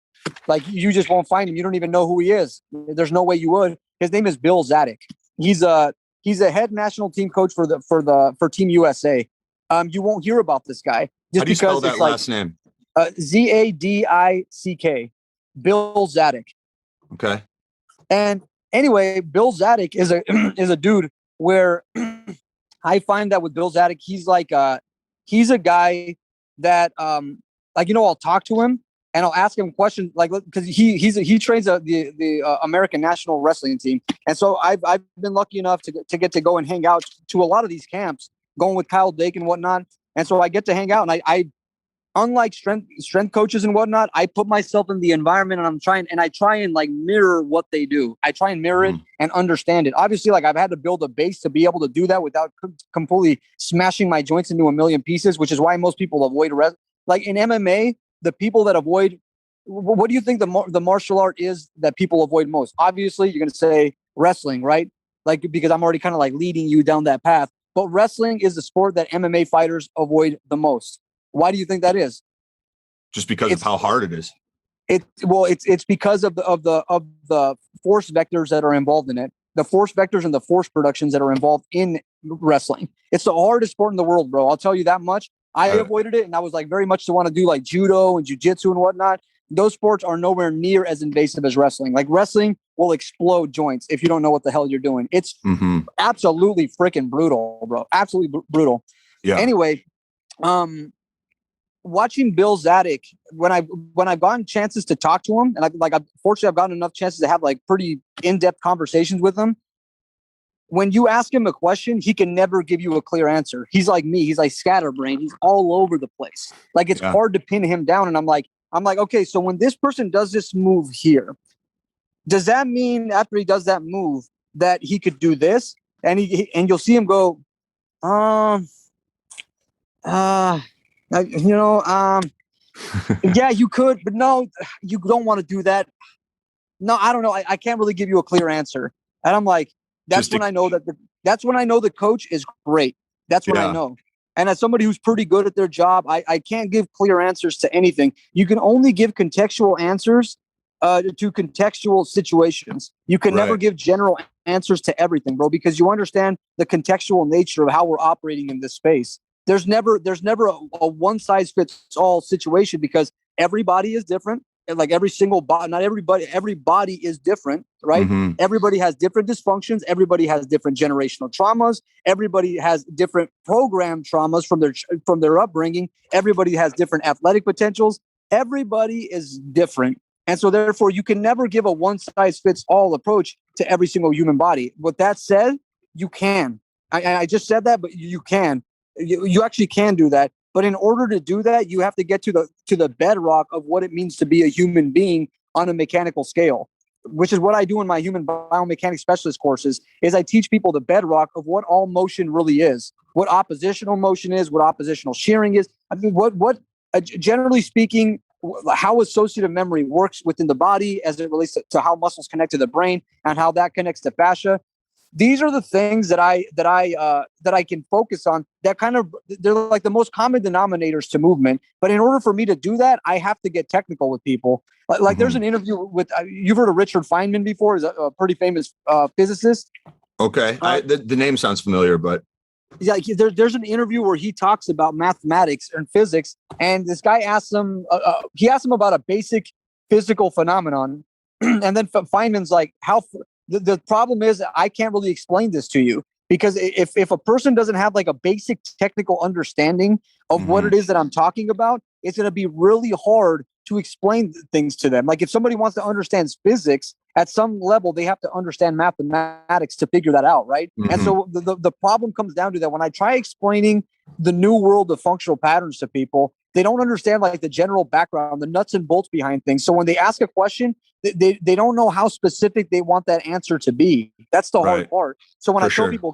you just won't find him. You don't even know who he is. There's no way you would. His name is Bill Zadek. He's a head national team coach for Team USA. You won't hear about this guy just How do you spell because that last name? Zadick, Bill Zadek. Okay. And anyway, Bill Zadek is a is a dude where I find that with Bill Zadek, he's a guy that I'll talk to him and I'll ask him questions because he trains the American national wrestling team, and so I've been lucky enough to get to go and hang out to a lot of these camps, going with Kyle Dake and whatnot, and so I get to hang out, and I unlike strength coaches and whatnot, I put myself in the environment and I try and like mirror what they do. I try and mirror it and understand it. Obviously, like I've had to build a base to be able to do that without completely smashing my joints into a million pieces, which is why most people avoid like in MMA, the people that avoid, what do you think the martial art is that people avoid most? Obviously, you're going to say wrestling, right? Like, because I'm already kind of like leading you down that path, but wrestling is the sport that MMA fighters avoid the most. Why do you think that is? Just because of how hard it is. It's because of the force vectors that are involved in it, the force vectors and the force productions that are involved in wrestling. It's the hardest sport in the world, bro. I'll tell you that much. I avoided it, and I was like very much to want to do like judo and jiu-jitsu and whatnot. Those sports are nowhere near as invasive as wrestling. Like wrestling will explode joints if you don't know what the hell you're doing. It's absolutely freaking brutal, bro. Absolutely brutal. Yeah. Anyway, watching Bill Zadek, when I've gotten chances to talk to him, and I've gotten enough chances to have like pretty in-depth conversations with him. When you ask him a question, he can never give you a clear answer. He's like me. He's like scatterbrained. He's all over the place. Like it's hard to pin him down. And I'm like, okay, so when this person does this move here, does that mean after he does that move that he could do this? And and you'll see him go, yeah, you could, but no, you don't want to do that. No, I don't know. I can't really give you a clear answer. And I'm like, that's when I know the coach is great. That's when I know. And as somebody who's pretty good at their job, I can't give clear answers to anything. You can only give contextual answers to contextual situations. You can never give general answers to everything, bro, because you understand the contextual nature of how we're operating in this space. There's never a one size fits all situation because everybody is different. And like every body is different, right? Everybody has different dysfunctions. Everybody has different generational traumas. Everybody has different program traumas from their upbringing. Everybody has different athletic potentials. Everybody is different. And so therefore you can never give a one size fits all approach to every single human body. With that said, you can. I just said that, but you can. You actually can do that. But in order to do that, you have to get to the bedrock of what it means to be a human being on a mechanical scale, which is what I do in my human biomechanics specialist courses, is I teach people the bedrock of what all motion really is, what oppositional motion is, what oppositional shearing is. I mean, what generally speaking, how associative memory works within the body as it relates to how muscles connect to the brain and how that connects to fascia. These are the things that I can focus on that they're like the most common denominators to movement. But in order for me to do that, I have to get technical with people. Like there's an interview with, you've heard of Richard Feynman before, is a pretty famous physicist. Okay. The name sounds familiar, but yeah, there's an interview where he talks about mathematics and physics. And this guy asks him, about a basic physical phenomenon. And then Feynman's like, the problem is I can't really explain this to you because if a person doesn't have like a basic technical understanding of what it is that I'm talking about, it's going to be really hard to explain things to them. Like if somebody wants to understand physics at some level, they have to understand mathematics to figure that out. Right. And so the problem comes down to that when I try explaining the new world of functional patterns to people, they don't understand like the general background, the nuts and bolts behind things. So when they ask a question, they don't know how specific they want that answer to be. That's the hard part. So when I tell people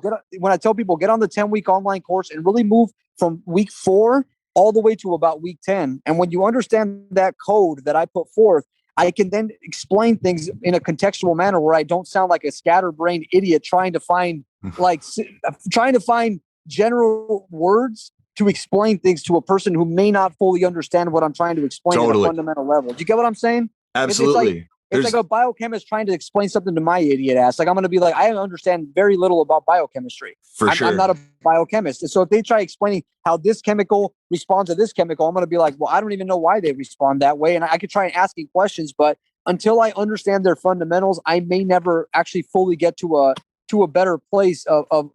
get on the 10-week online course and really move from week 4 all the way to about week 10. And when you understand that code that I put forth, I can then explain things in a contextual manner where I don't sound like a scatterbrained idiot trying to find general words to explain things to a person who may not fully understand what I'm trying to explain at a fundamental level. Do you get what I'm saying? Absolutely. It's like a biochemist trying to explain something to my idiot ass. Like I'm going to be like, I understand very little about biochemistry. I'm not a biochemist. And so if they try explaining how this chemical responds to this chemical, I'm going to be like, well, I don't even know why they respond that way. And I could try asking questions, but until I understand their fundamentals, I may never actually fully get to a better place of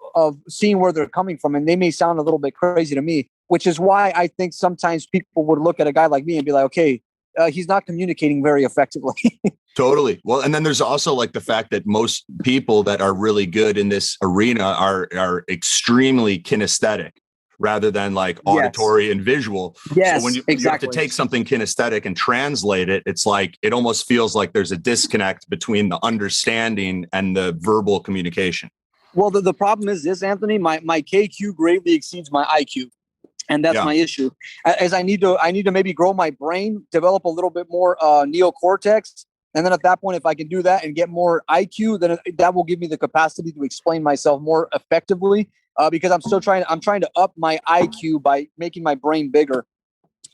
seeing where they're coming from. And they may sound a little bit crazy to me, which is why I think sometimes people would look at a guy like me and be like, okay, he's not communicating very effectively. Totally. Well, and then there's also like the fact that most people that are really good in this arena are extremely kinesthetic rather than like auditory and visual. Yes, so when you have to take something kinesthetic and translate it, it's like, it almost feels like there's a disconnect between the understanding and the verbal communication. Well, the problem is this, Anthony, my KQ greatly exceeds my IQ. And that's my issue. As I need to maybe grow my brain, develop a little bit more neocortex. And then at that point, if I can do that and get more IQ, then that will give me the capacity to explain myself more effectively. Because I'm trying to up my IQ by making my brain bigger.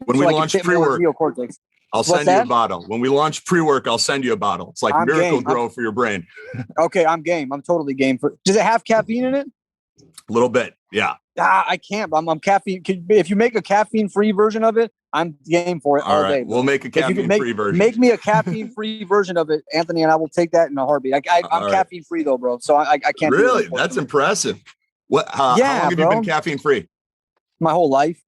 When we launch pre-work, neocortex. I'll send you a bottle. When we launch pre-work, I'll send you a bottle. It's like Miracle Grow for your brain. Okay, I'm game. I'm totally game for. Does it have caffeine in it? A little bit, yeah. I can't. I'm caffeine. If you make a caffeine-free version of it, I'm game for it all day. We'll make a caffeine-free version. Make me a caffeine-free version of it, Anthony, and I will take that in a heartbeat. I'm caffeine-free though, bro. So I can't. Really? That's impressive. What? How long have you been caffeine-free? My whole life.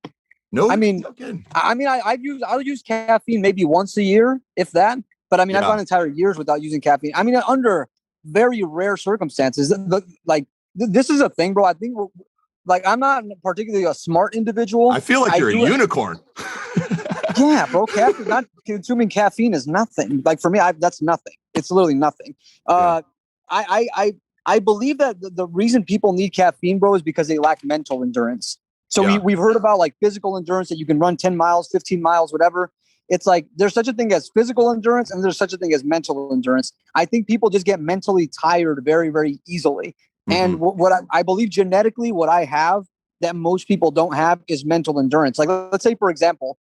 No, I'll use caffeine maybe once a year, if that. But I mean, I've gone entire years without using caffeine. I mean, under very rare circumstances. This is a thing, bro. I think I'm not particularly a smart individual. I feel like you're a unicorn. Yeah, bro. Not consuming caffeine is nothing. Like for me, that's nothing. It's literally nothing. I believe that the reason people need caffeine, bro, is because they lack mental endurance. So we've heard about like physical endurance, that you can run 10 miles, 15 miles, whatever. It's like there's such a thing as physical endurance and there's such a thing as mental endurance. I think people just get mentally tired very, very easily. And what I believe genetically, what I have that most people don't have is mental endurance. Like, let's say, for example,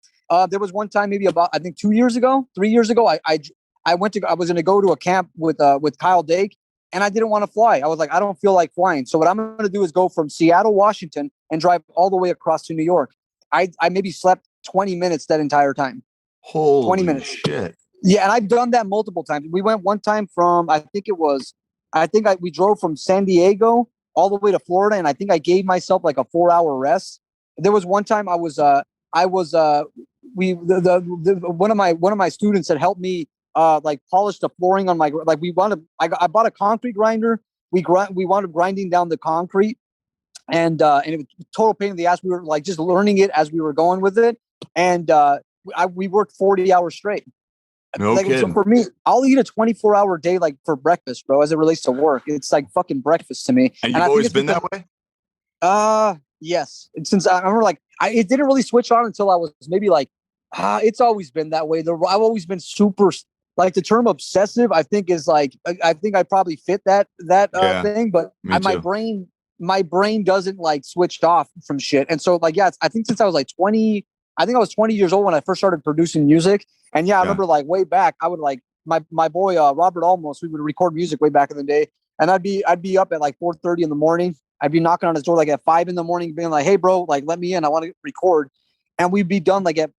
there was one time maybe about, I think 3 years ago, I was going to go to a camp with Kyle Dake, and I didn't want to fly. I was like, I don't feel like flying. So what I'm going to do is go from Seattle, Washington, and drive all the way across to New York. I maybe slept 20 minutes that entire time. Holy 20 minutes. Shit. Yeah, and I've done that multiple times. We went one time from, we drove from San Diego all the way to Florida, and I think I gave myself like a 4-hour rest. There was one time one of my students had helped me like polish the flooring on my, like I bought a concrete grinder. We wound up grinding down the concrete, and it was a total pain in the ass. We were like just learning it as we were going with it, and we worked 40 hours straight. No kidding. So for me, I'll eat a 24-hour day like for breakfast, bro. As it relates to work, it's like fucking breakfast to me. And you've always been that way? Yes. Since I remember, like it didn't really switch on until I was maybe like, it's always been that way. I've always been super, like the term obsessive, I think is like, I think I probably fit that thing, but my brain doesn't like switched off from shit. And so like, I think since I was like 20, I think I was 20 years old when I first started producing music. And I remember like way back, I would like my boy, Robert Almos, we would record music way back in the day. And I'd be up at like 4:30 in the morning. I'd be knocking on his door like at 5 in the morning, being like, hey bro, like let me in. I want to record. And we'd be done like at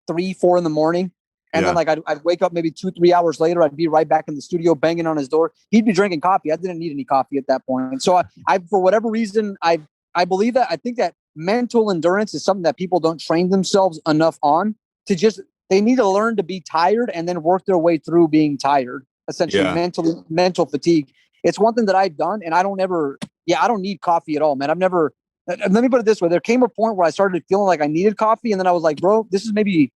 3, 4 in the morning. And then like I'd wake up maybe 2-3 hours later. I'd be right back in the studio banging on his door. He'd be drinking coffee. I didn't need any coffee at that point. And so I for whatever reason, I believe that. I think that mental endurance is something that people don't train themselves enough on they need to learn to be tired and then work their way through being tired, essentially mental fatigue. It's one thing that I've done, and I don't need coffee at all, man. Let me put it this way. There came a point where I started feeling like I needed coffee. And then I was like, bro, this is maybe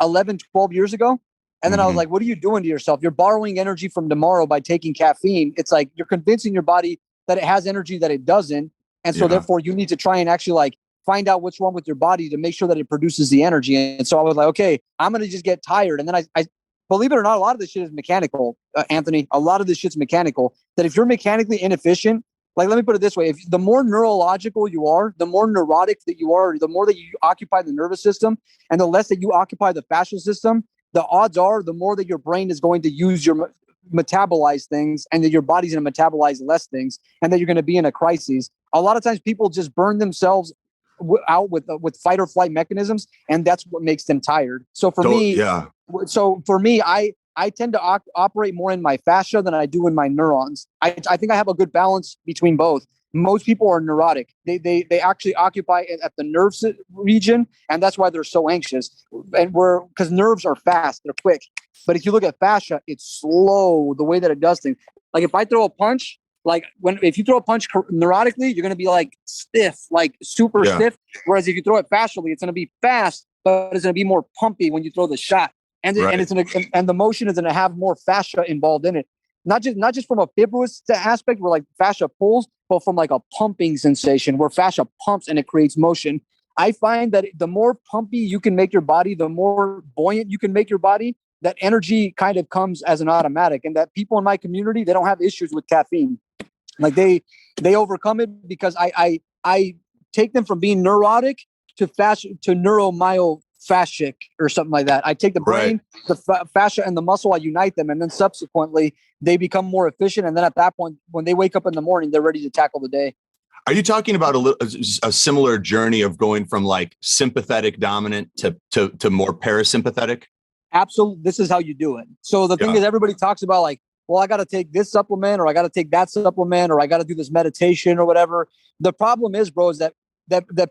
11, 12 years ago. And then I was like, what are you doing to yourself? You're borrowing energy from tomorrow by taking caffeine. It's like you're convincing your body that it has energy that it doesn't. And so therefore you need to try and actually like find out what's wrong with your body to make sure that it produces the energy. And so I was like, okay, I'm going to just get tired. And then I believe it or not, a lot of this shit is mechanical, Anthony. A lot of this shit's mechanical. That if you're mechanically inefficient, like, let me put it this way. If the more neurological you are, the more neurotic that you are, the more that you occupy the nervous system and the less that you occupy the fascial system, the odds are the more that your brain is going to use your metabolize things, and that your body's going to metabolize less things, and that you're going to be in a crisis. A lot of times people just burn themselves out with fight or flight mechanisms, and that's what makes them tired. So for me, I tend to operate more in my fascia than I do in my neurons. I think I have a good balance between both. Most people are neurotic. They actually occupy at the nerve region, and that's why they're so anxious. And because nerves are fast, they're quick. But if you look at fascia, it's slow the way that it does things. Like if I throw a punch, if you throw a punch neurotically, you're going to be like stiff, like super stiff. Whereas if you throw it fascially, it's going to be fast, but it's going to be more pumpy when you throw the shot. And and the motion is going to have more fascia involved in it. Not just from a fibrous aspect where like fascia pulls, but from like a pumping sensation where fascia pumps and it creates motion. I find that the more pumpy you can make your body, the more buoyant you can make your body, that energy kind of comes as an automatic. And that people in my community, they don't have issues with caffeine. Like they overcome it because I take them from being neurotic to neuromyofascic or something like that. I take the brain, the fascia, and the muscle, I unite them, and then subsequently they become more efficient. And then at that point, when they wake up in the morning, they're ready to tackle the day. Are you talking about a similar journey of going from like sympathetic dominant to more parasympathetic? Absolutely. This is how you do it. So the thing is, everybody talks about like, well, I got to take this supplement, or I got to take that supplement, or I got to do this meditation or whatever. The problem is, bro, is that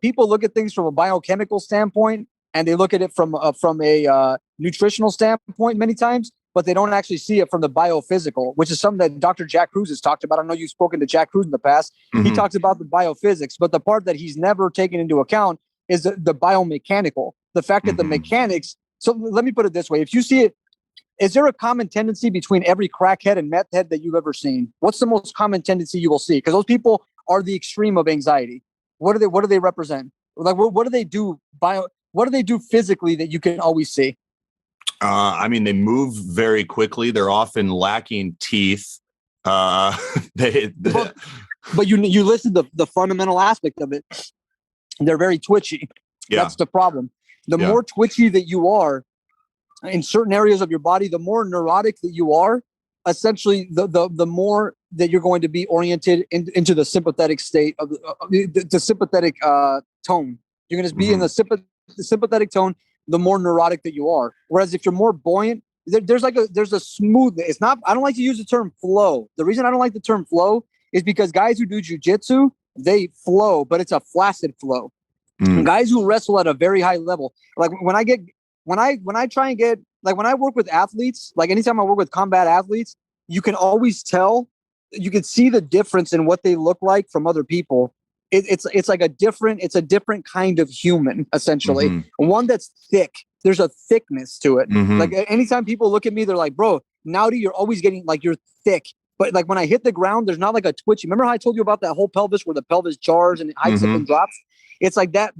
people look at things from a biochemical standpoint, and they look at it from a nutritional standpoint many times, but they don't actually see it from the biophysical, which is something that Dr. Jack Cruz has talked about. I know you've spoken to Jack Cruz in the past. Mm-hmm. He talks about the biophysics, but the part that he's never taken into account is the biomechanical, the fact that the mechanics. So let me put it this way. If you see it, is there a common tendency between every crackhead and meth head that you've ever seen? What's the most common tendency you will see? Because those people are the extreme of anxiety. What do they represent? Like, what do they do what do they do physically that you can always see? I mean, they move very quickly. They're often lacking teeth. But you listed the fundamental aspect of it. They're very twitchy. Yeah. That's the problem. The more twitchy that you are in certain areas of your body, the more neurotic that you are, essentially the more that you're going to be oriented into the sympathetic state of the sympathetic tone. You're going to be in the sympathetic tone, the more neurotic that you are. Whereas if you're more buoyant, there's a smoothness. It's not, I don't like to use the term flow. The reason I don't like the term flow is because guys who do jujitsu, they flow, but it's a flaccid flow. Guys who wrestle at a very high level, like when I work with athletes, like anytime I work with combat athletes, you can always tell, you can see the difference in what they look like from other people. It's like a different kind of human, essentially. One that's thick. There's a thickness to it. Like anytime people look at me, they're like, bro, Naudi, you're always getting like, you're thick. But like when I hit the ground, there's not like a twitch. Remember how I told you about that whole pelvis where the pelvis jars and it hikes up and drops? It's like that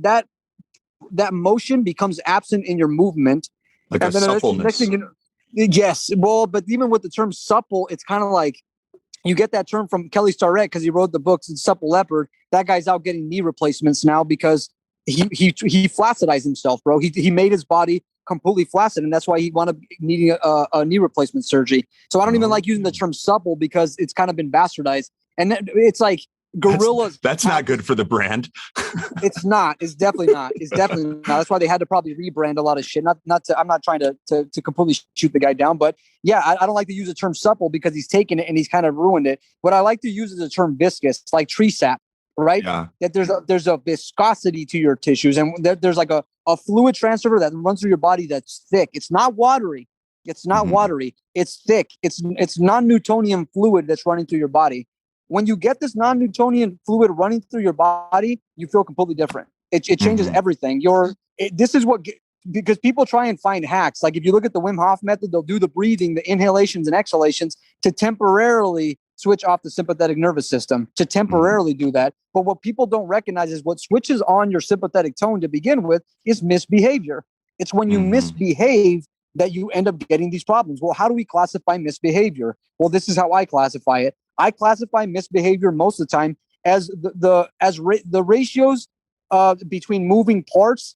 motion becomes absent in your movement. Like and a suppleness. Next thing you know, yes. Well, but even with the term supple, it's kind of like you get that term from Kelly Starrett because he wrote the books in Supple Leopard. That guy's out getting knee replacements now because he flaccidized himself, bro. He made his body completely flaccid, and that's why he wound up needing a knee replacement surgery. So I don't even like using the term supple because it's kind of been bastardized. And it's like gorillas. That's not good for the brand. It's not. It's definitely not. That's why they had to probably rebrand a lot of shit. I'm not trying to completely shoot the guy down, but yeah, I don't like to use the term supple because he's taken it and he's kind of ruined it. What I like to use is the term viscous, like tree sap, right? Yeah. That there's a viscosity to your tissues, and there's like a fluid transfer that runs through your body that's thick. It's not watery. It's not watery. It's thick. It's non-Newtonian fluid that's running through your body. When you get this non-Newtonian fluid running through your body, you feel completely different. It changes everything. This is what, because people try and find hacks. Like if you look at the Wim Hof method, they'll do the breathing, the inhalations and exhalations to temporarily switch off the sympathetic nervous system, to temporarily do that. But what people don't recognize is what switches on your sympathetic tone to begin with is misbehavior. It's when you misbehave that you end up getting these problems. Well, how do we classify misbehavior? Well, this is how I classify it. I classify misbehavior most of the time as the ratios between moving parts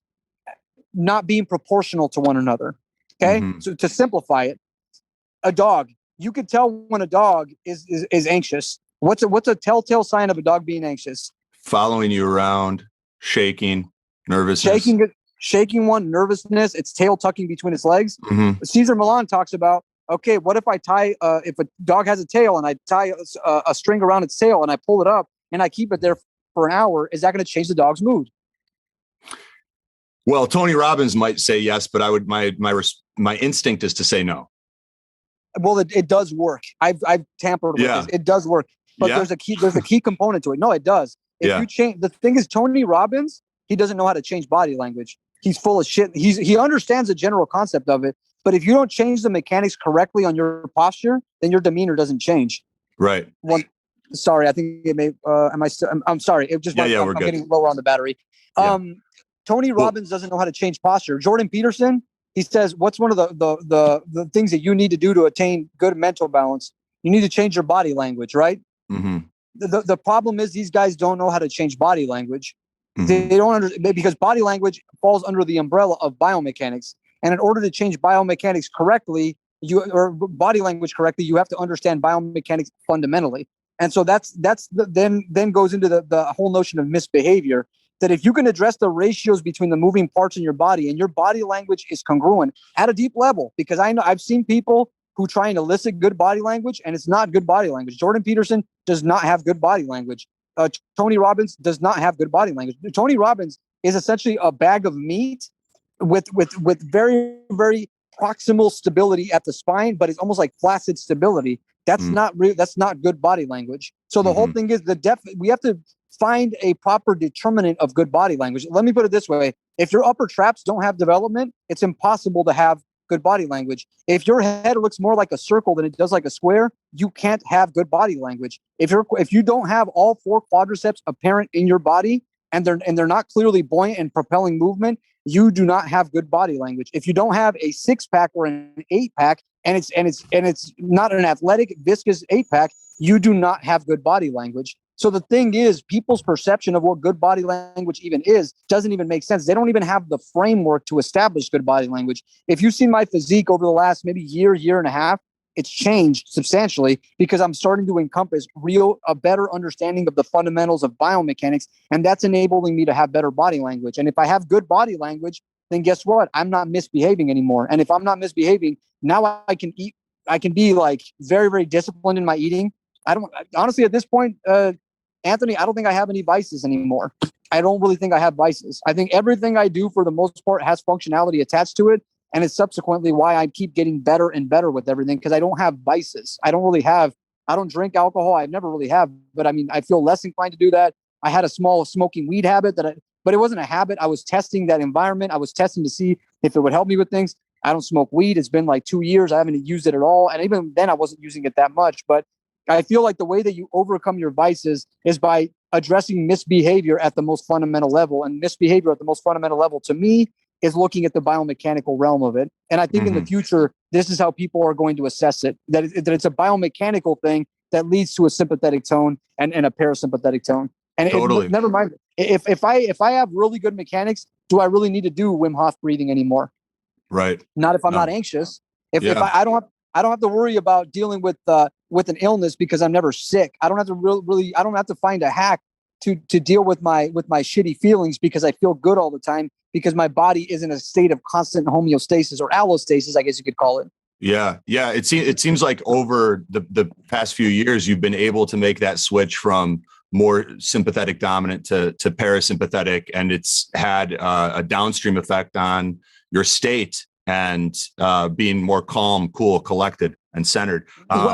not being proportional to one another. Okay. So to simplify it, a dog, you can tell when a dog is anxious. What's a telltale sign of a dog being anxious? Following you around, shaking, nervousness. Shaking one, nervousness, its tail tucking between its legs. Cesar Millan talks about, okay, what if I tie, if a dog has a tail and I tie a string around its tail and I pull it up and I keep it there for an hour, is that going to change the dog's mood? Well, Tony Robbins might say yes, but I would, my instinct is to say no. Well, it does work. I've tampered with this. It does work, but there's a key component to it. No, it does. If you change, the thing is, Tony Robbins, he doesn't know how to change body language. He's full of shit. He understands the general concept of it, but if you don't change the mechanics correctly on your posture, then your demeanor doesn't change. Right. Sorry, I think it may. I'm sorry. It just. I'm getting lower on the battery. Tony Robbins doesn't know how to change posture. Jordan Peterson, he says, what's one of the things that you need to do to attain good mental balance? You need to change your body language, right? The problem is these guys don't know how to change body language. They don't understand, because body language falls under the umbrella of biomechanics. And in order to change biomechanics correctly, body language correctly, you have to understand biomechanics fundamentally. And so then goes into the whole notion of misbehavior. That if you can address the ratios between the moving parts in your body and your body language is congruent at a deep level, because I know I've seen people who try and elicit good body language and it's not good body language. Jordan Peterson does not have good body language. Tony Robbins does not have good body language. Tony Robbins is essentially a bag of meat with very, very proximal stability at the spine, but it's almost like flaccid stability. That's not real. That's not good body language. So the whole thing is we have to find a proper determinant of good body language. Let me put it this way. If your upper traps don't have development, it's impossible to have good body language. If your head looks more like a circle than it does like a square, you can't have good body language. If you don't have all four quadriceps apparent in your body and they're not clearly buoyant and propelling movement, you do not have good body language. If you don't have a 6-pack or an 8-pack and it's not an athletic viscous 8-pack, you do not have good body language. So the thing is, people's perception of what good body language even is doesn't even make sense. They don't even have the framework to establish good body language. If you've seen my physique over the last maybe year and a half, it's changed substantially because I'm starting to encompass a better understanding of the fundamentals of biomechanics, and that's enabling me to have better body language. And if I have good body language, then guess what? I'm not misbehaving anymore. And if I'm not misbehaving, now I can eat. I can be like very, very disciplined in my eating. I don't honestly at this point, Anthony, I don't think I have any vices anymore. I don't really think I have vices. I think everything I do for the most part has functionality attached to it. And it's subsequently why I keep getting better and better with everything, because I don't have vices. I don't drink alcohol. I never really have. But I mean, I feel less inclined to do that. I had a small smoking weed habit but it wasn't a habit. I was testing that environment. I was testing to see if it would help me with things. I don't smoke weed. It's been like 2 years. I haven't used it at all. And even then I wasn't using it that much. But I feel like the way that you overcome your vices is by addressing misbehavior at the most fundamental level. And misbehavior at the most fundamental level, to me, is looking at the biomechanical realm of it. And I think in the future, this is how people are going to assess it, that it's a biomechanical thing that leads to a sympathetic tone and a parasympathetic tone. And totally. Never mind, if I have really good mechanics, do I really need to do Wim Hof breathing anymore? Right. Not if I'm not anxious. If I don't have to worry about dealing with an illness because I'm never sick. I don't have to I don't have to find a hack to deal with my shitty feelings because I feel good all the time because my body is in a state of constant homeostasis or allostasis, I guess you could call it. Yeah. It seems like over the past few years, you've been able to make that switch from more sympathetic dominant to parasympathetic, and it's had a downstream effect on your state and being more calm, cool, collected, and centered.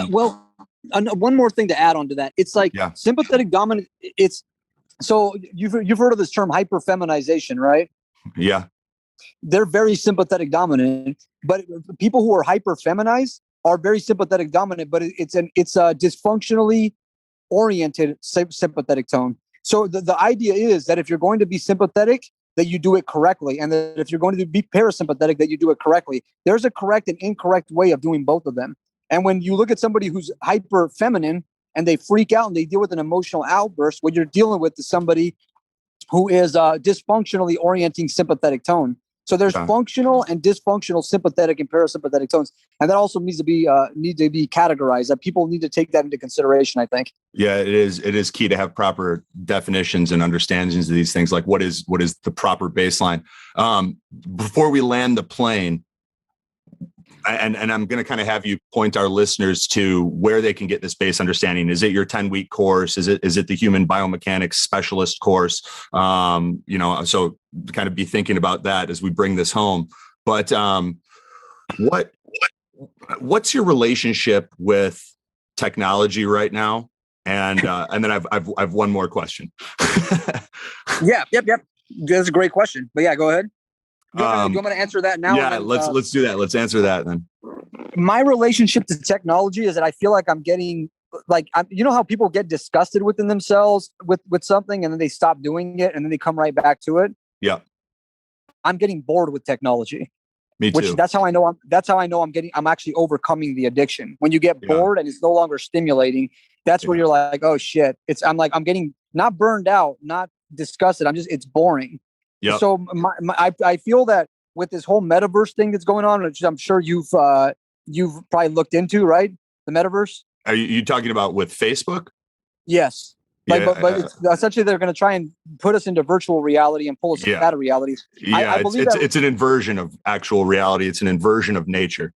One more thing to add on to that. It's like sympathetic dominant. So you've heard of this term hyperfeminization, right? Yeah. They're very sympathetic dominant, but people who are hyperfeminized are very sympathetic dominant, but it's a dysfunctionally oriented sympathetic tone. So the idea is that if you're going to be sympathetic, that you do it correctly. And that if you're going to be parasympathetic, that you do it correctly. There's a correct and incorrect way of doing both of them. And when you look at somebody who's hyper feminine and they freak out and they deal with an emotional outburst, what you're dealing with is somebody who is dysfunctionally orienting sympathetic tone. So there's Yeah. functional and dysfunctional sympathetic and parasympathetic zones, and that also needs to be categorized. That people need to take that into consideration, I think. Yeah, it is. It is key to have proper definitions and understandings of these things. Like what is the proper baseline? Before we land the plane, and I'm going to kind of have you point our listeners to where they can get this base understanding. Is it your 10-week course? Is it the human biomechanics specialist course? So kind of be thinking about that as we bring this home. But what's your relationship with technology right now? And then I've one more question. Yep. That's a great question. But yeah, go ahead. Do you want me to answer that now? Yeah, let's do that. Let's answer that then. My relationship to technology is that I feel like I'm getting you know how people get disgusted within themselves with something and then they stop doing it and then they come right back to it. Yeah. I'm getting bored with technology. Me too. That's how I know I'm actually overcoming the addiction. When you get bored and it's no longer stimulating, that's where you're like, oh shit. I'm getting not burned out, not disgusted. It's boring. Yep. So I feel that with this whole metaverse thing that's going on, which I'm sure you've probably looked into, right? The metaverse. Are you talking about with Facebook? Yes. But it's, essentially they're going to try and put us into virtual reality and pull us out of reality. Yeah, I believe it's an inversion of actual reality. It's an inversion of nature,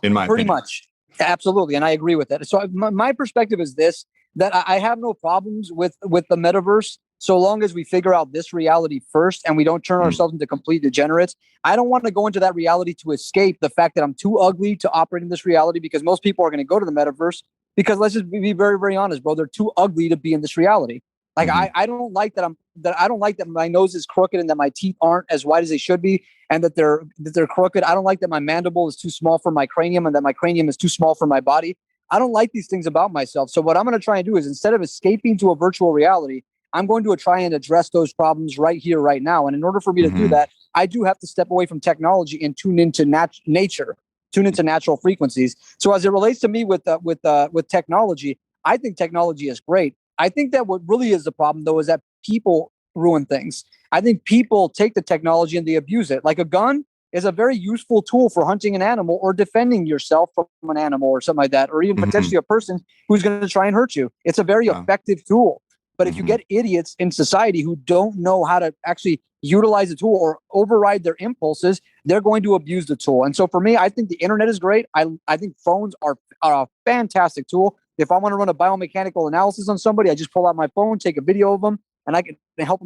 in my opinion. Pretty much. Absolutely. And I agree with that. So my perspective is this, that I have no problems with the metaverse so long as we figure out this reality first and we don't turn ourselves into complete degenerates. I don't want to go into that reality to escape the fact that I'm too ugly to operate in this reality, because most people are going to go to the metaverse because, let's just be very, very honest, bro, they're too ugly to be in this reality. Like I don't like that I don't like that my nose is crooked and that my teeth aren't as wide as they should be and that they're crooked. I don't like that my mandible is too small for my cranium and that my cranium is too small for my body. I don't like these things about myself. So what I'm going to try and do is, instead of escaping to a virtual reality, I'm going to try and address those problems right here, right now. And in order for me to do that, I do have to step away from technology and tune into nature, tune into natural frequencies. So as it relates to me with technology, I think technology is great. I think that what really is the problem, though, is that people ruin things. I think people take the technology and they abuse it. Like a gun is a very useful tool for hunting an animal or defending yourself from an animal or something like that, or even potentially a person who's going to try and hurt you. It's a very effective tool. But if you get idiots in society who don't know how to actually utilize the tool or override their impulses, they're going to abuse the tool. And so for me, I think the internet is great. I think phones are a fantastic tool. If I want to run a biomechanical analysis on somebody, I just pull out my phone, take a video of them, and I can help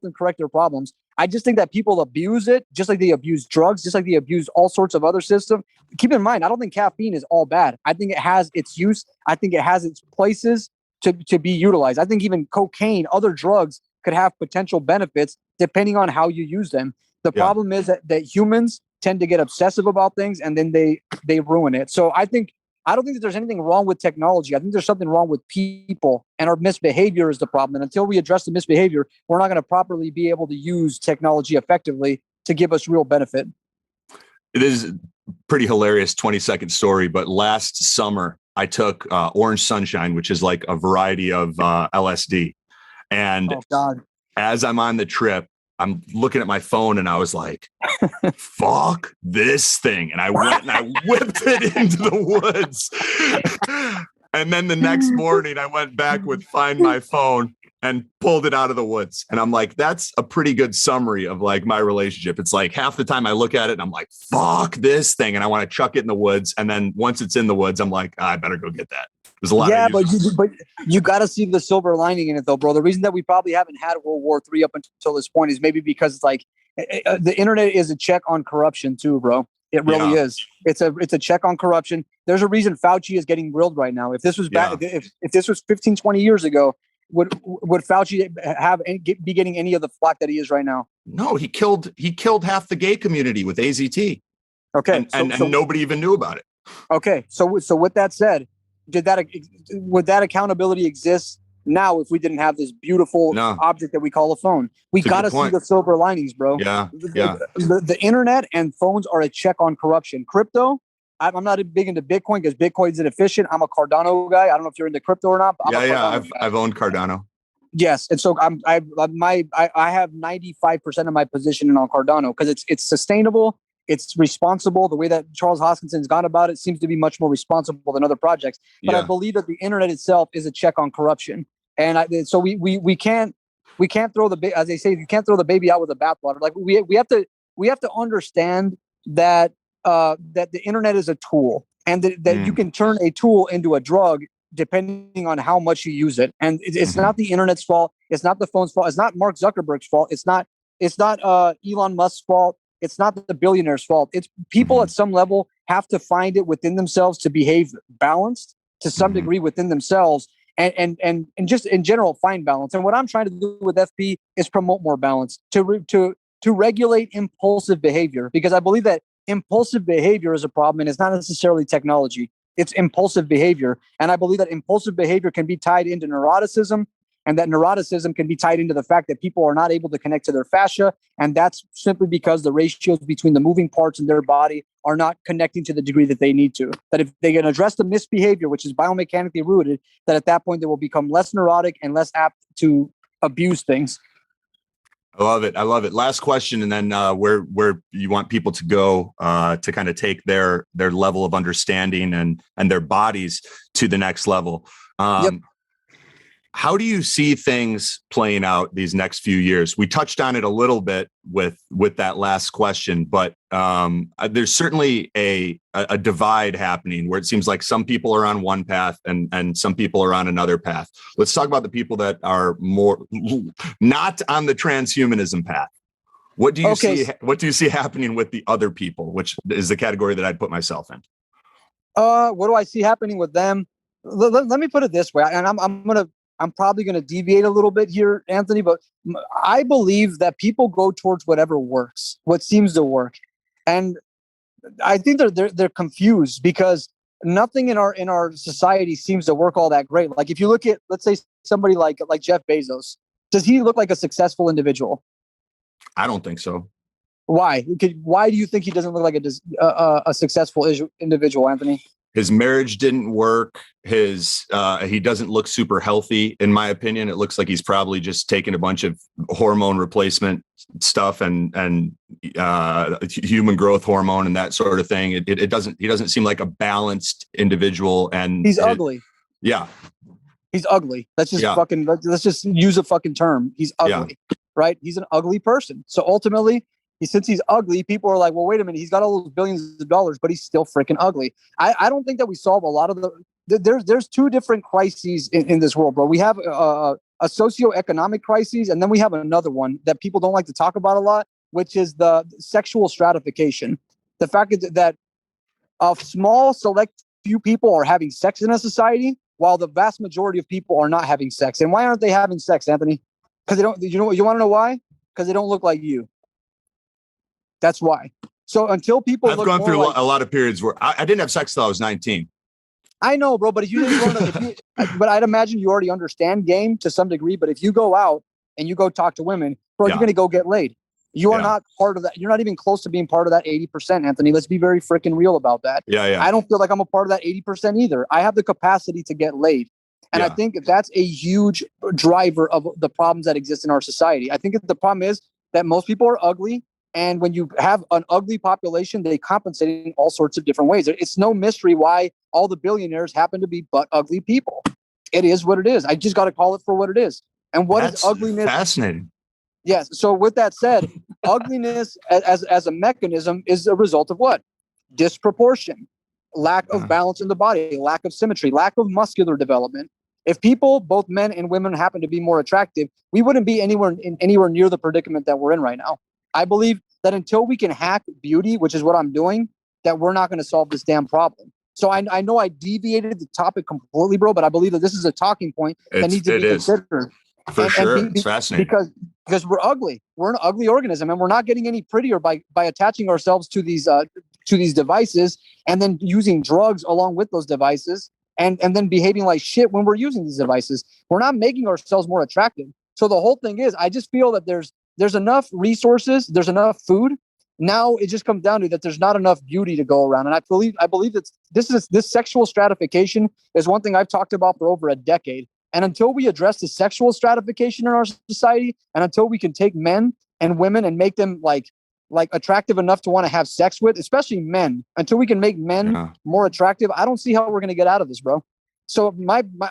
them correct their problems. I just think that people abuse it, just like they abuse drugs, just like they abuse all sorts of other systems. Keep in mind, I don't think caffeine is all bad. I think it has its use. I think it has its places to be utilized. I think even cocaine, other drugs could have potential benefits depending on how you use them. The problem is that humans tend to get obsessive about things and then they ruin it. So I don't think that there's anything wrong with technology. I think there's something wrong with people, and our misbehavior is the problem. And until we address the misbehavior, we're not going to properly be able to use technology effectively to give us real benefit. It is a pretty hilarious 20-second story, but last summer I took Orange Sunshine, which is like a variety of LSD. And as I'm on the trip, I'm looking at my phone and I was like, fuck this thing. And I went and I whipped it into the woods. And then the next morning I went back with Find My Phone and pulled it out of the woods. And I'm like, that's a pretty good summary of like my relationship. It's like half the time I look at it and I'm like, fuck this thing. And I want to chuck it in the woods. And then once it's in the woods, I'm like, I better go get that. There's a lot but you got to see the silver lining in it, though, bro. The reason that we probably haven't had World War III up until this point is maybe because like the internet is a check on corruption too, bro. It really is. It's a check on corruption. There's a reason Fauci is getting grilled right now. If this was back, if this was 15, 20 years ago, would Fauci be getting any of the flack that he is right now? No, he killed half the gay community with AZT. Okay, and nobody even knew about it. Okay, so with that said, would that accountability exist now if we didn't have this beautiful object that we call a phone? We got to see the silver linings, bro. The internet and phones are a check on corruption. Crypto, I'm not big into Bitcoin because Bitcoin's inefficient. I'm a Cardano guy. I don't know if you're into crypto or not. But I've owned Cardano. Yes, and so I have 95% of my position in on Cardano because it's sustainable, it's responsible. The way that Charles Hoskinson's gone about it seems to be much more responsible than other projects. But I believe that the internet itself is a check on corruption, and so we can't throw as they say, you can't throw the baby out with the bathwater. Like we have to understand that that the internet is a tool, and that you can turn a tool into a drug depending on how much you use it. And it's not the internet's fault. It's not the phone's fault. It's not Mark Zuckerberg's fault. It's not Elon Musk's fault. It's not the billionaire's fault. It's people at some level have to find it within themselves to behave balanced to some degree within themselves, and just in general find balance. And what I'm trying to do with FP is promote more balance to regulate impulsive behavior, because I believe that impulsive behavior is a problem, and it's not necessarily technology. It's impulsive behavior. And I believe that impulsive behavior can be tied into neuroticism, and that neuroticism can be tied into the fact that people are not able to connect to their fascia. And that's simply because the ratios between the moving parts in their body are not connecting to the degree that they need to. That if they can address the misbehavior, which is biomechanically rooted, that at that point they will become less neurotic and less apt to abuse things. I love it. Last question, and then where you want people to go to kind of take their level of understanding and their bodies to the next level. How do you see things playing out these next few years? We touched on it a little bit with that last question, but there's certainly a divide happening where it seems like some people are on one path and some people are on another path. Let's talk about the people that are more not on the transhumanism path. What do you see? What do you see happening with the other people, which is the category that I'd put myself in? What do I see happening with them? Let me put it this way, and I'm probably going to deviate a little bit here, Anthony, but I believe that people go towards whatever works, what seems to work. And I think they're confused because nothing in our society seems to work all that great. Like if you look at, let's say, somebody like Jeff Bezos, does he look like a successful individual? I don't think so. Why? Why do you think he doesn't look like a successful individual, Anthony? His marriage didn't work. He doesn't look super healthy, in my opinion. It looks like he's probably just taking a bunch of hormone replacement stuff and human growth hormone and that sort of thing. He doesn't seem like a balanced individual, and he's ugly. Yeah, he's ugly. Let's just use a fucking term. He's ugly, right? He's an ugly person. So ultimately, since he's ugly, people are like, well, wait a minute, he's got all those billions of dollars, but he's still freaking ugly. I don't think that we solve a lot of there's two different crises in this world, bro. We have a socioeconomic crisis, and then we have another one that people don't like to talk about a lot, which is the sexual stratification. The fact that a small select few people are having sex in a society, while the vast majority of people are not having sex. And why aren't they having sex, Anthony? Because they don't. You want to know why? Because they don't look like you. That's why. So until people, I've gone through a lot of periods where I didn't have sex till I was 19. I know, bro, but if you didn't but I'd imagine you already understand game to some degree. But if you go out and you go talk to women, bro, you're going to go get laid. You are not part of that. You're not even close to being part of that 80%, Anthony. Let's be very freaking real about that. Yeah. I don't feel like I'm a part of that 80% either. I have the capacity to get laid. And I think that's a huge driver of the problems that exist in our society. I think the problem is that most people are ugly. And when you have an ugly population, they compensate in all sorts of different ways. It's no mystery why all the billionaires happen to be but ugly people. It is what it is. I just got to call it for what it is. And is ugliness? Fascinating. Yes. So with that said, ugliness as a mechanism is a result of what? Disproportion, lack of balance in the body, lack of symmetry, lack of muscular development. If people, both men and women, happen to be more attractive, we wouldn't be anywhere near the predicament that we're in right now. I believe that until we can hack beauty, which is what I'm doing, that we're not going to solve this damn problem. So I know I deviated the topic completely, bro, but I believe that this is a talking point that needs to be considered. For sure. It's fascinating. Because we're ugly. We're an ugly organism, and we're not getting any prettier by attaching ourselves to these devices and then using drugs along with those devices and then behaving like shit when we're using these devices. We're not making ourselves more attractive. So the whole thing is, I just feel that there's enough resources, there's enough food. Now it just comes down to that there's not enough beauty to go around. And I believe that this sexual stratification is one thing I've talked about for over a decade. And until we address the sexual stratification in our society, and until we can take men and women and make them like attractive enough to want to have sex with, especially men, until we can make men more attractive, I don't see how we're going to get out of this, bro. So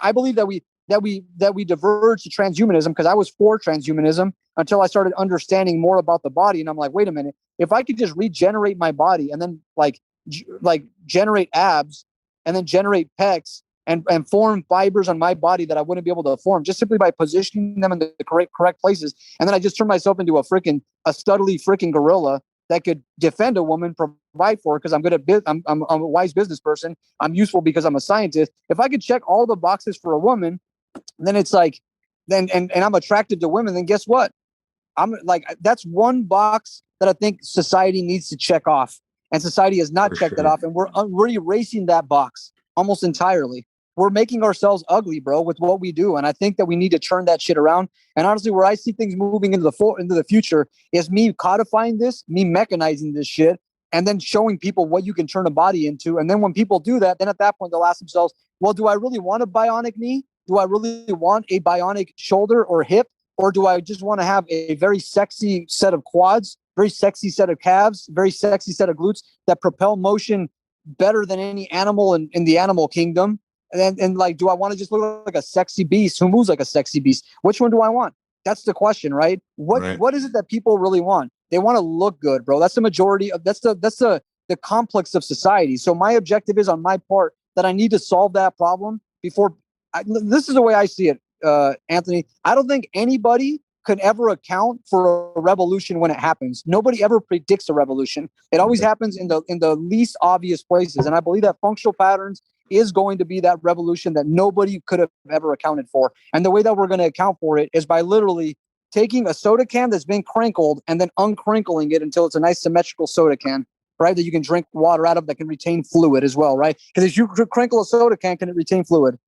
I believe that we diverge to transhumanism, because I was for transhumanism until I started understanding more about the body. And I'm like, wait a minute, if I could just regenerate my body and then like generate abs and then generate pecs and form fibers on my body that I wouldn't be able to form just simply by positioning them in the correct places. And then I just turn myself into a studly freaking gorilla that could defend a woman, provide for her, because I'm good at I'm a wise business person. I'm useful because I'm a scientist. If I could check all the boxes for a woman, then it's like, then and I'm attracted to women, then guess what? I'm like, that's one box that I think society needs to check off. And society has not checked that off. And we're erasing that box almost entirely. We're making ourselves ugly, bro, with what we do. And I think that we need to turn that shit around. And honestly, where I see things moving into the future is me codifying this, me mechanizing this shit, and then showing people what you can turn a body into. And then when people do that, then at that point, they'll ask themselves, well, do I really want a bionic knee? Do I really want a bionic shoulder or hip? Or do I just want to have a very sexy set of quads, very sexy set of calves, very sexy set of glutes that propel motion better than any animal in the animal kingdom? And like, do I want to just look like a sexy beast who moves like a sexy beast? Which one do I want? That's the question, right? What is it that people really want? They want to look good, bro. That's the majority of that's the complex of society. So my objective is on my part that I need to solve that problem before. This is the way I see it, Anthony. I don't think anybody could ever account for a revolution when it happens. Nobody ever predicts a revolution. It always happens in the least obvious places. And I believe that functional patterns is going to be that revolution that nobody could have ever accounted for. And the way that we're going to account for it is by literally taking a soda can that's been crinkled and then uncrinkling it until it's a nice symmetrical soda can, right? That you can drink water out of, that can retain fluid as well, right? Because if you crinkle a soda can it retain fluid?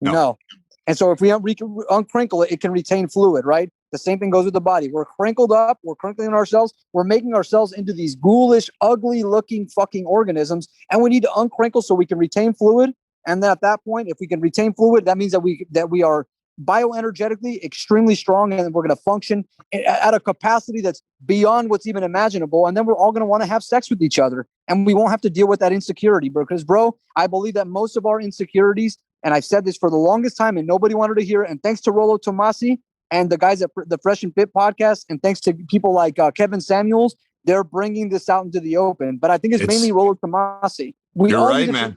No. And so if we uncrinkle it, it can retain fluid, right? The same thing goes with the body. We're crinkled up. We're crinkling ourselves. We're making ourselves into these ghoulish, ugly looking fucking organisms. And we need to uncrinkle so we can retain fluid. And then at that point, if we can retain fluid, that means that we are bioenergetically extremely strong, and we're going to function at a capacity that's beyond what's even imaginable. And then we're all going to want to have sex with each other. And we won't have to deal with that insecurity, bro. Because, bro, I believe that most of our insecurities, and I've said this for the longest time and nobody wanted to hear it, and thanks to Rollo Tomasi and the guys at the Fresh and Fit podcast, and thanks to people like Kevin Samuels, they're bringing this out into the open. But I think it's mainly Rollo Tomasi. You're right, man.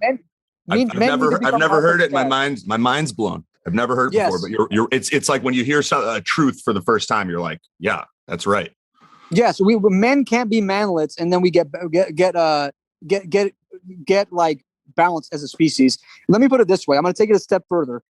I've never heard it. My mind's blown. I've never heard it before, but it's like when you hear a truth for the first time, you're like, yeah, that's right. Yes, men can't be manlets, and then we get like balance as a species. Let me put it this way. I'm going to take it a step further.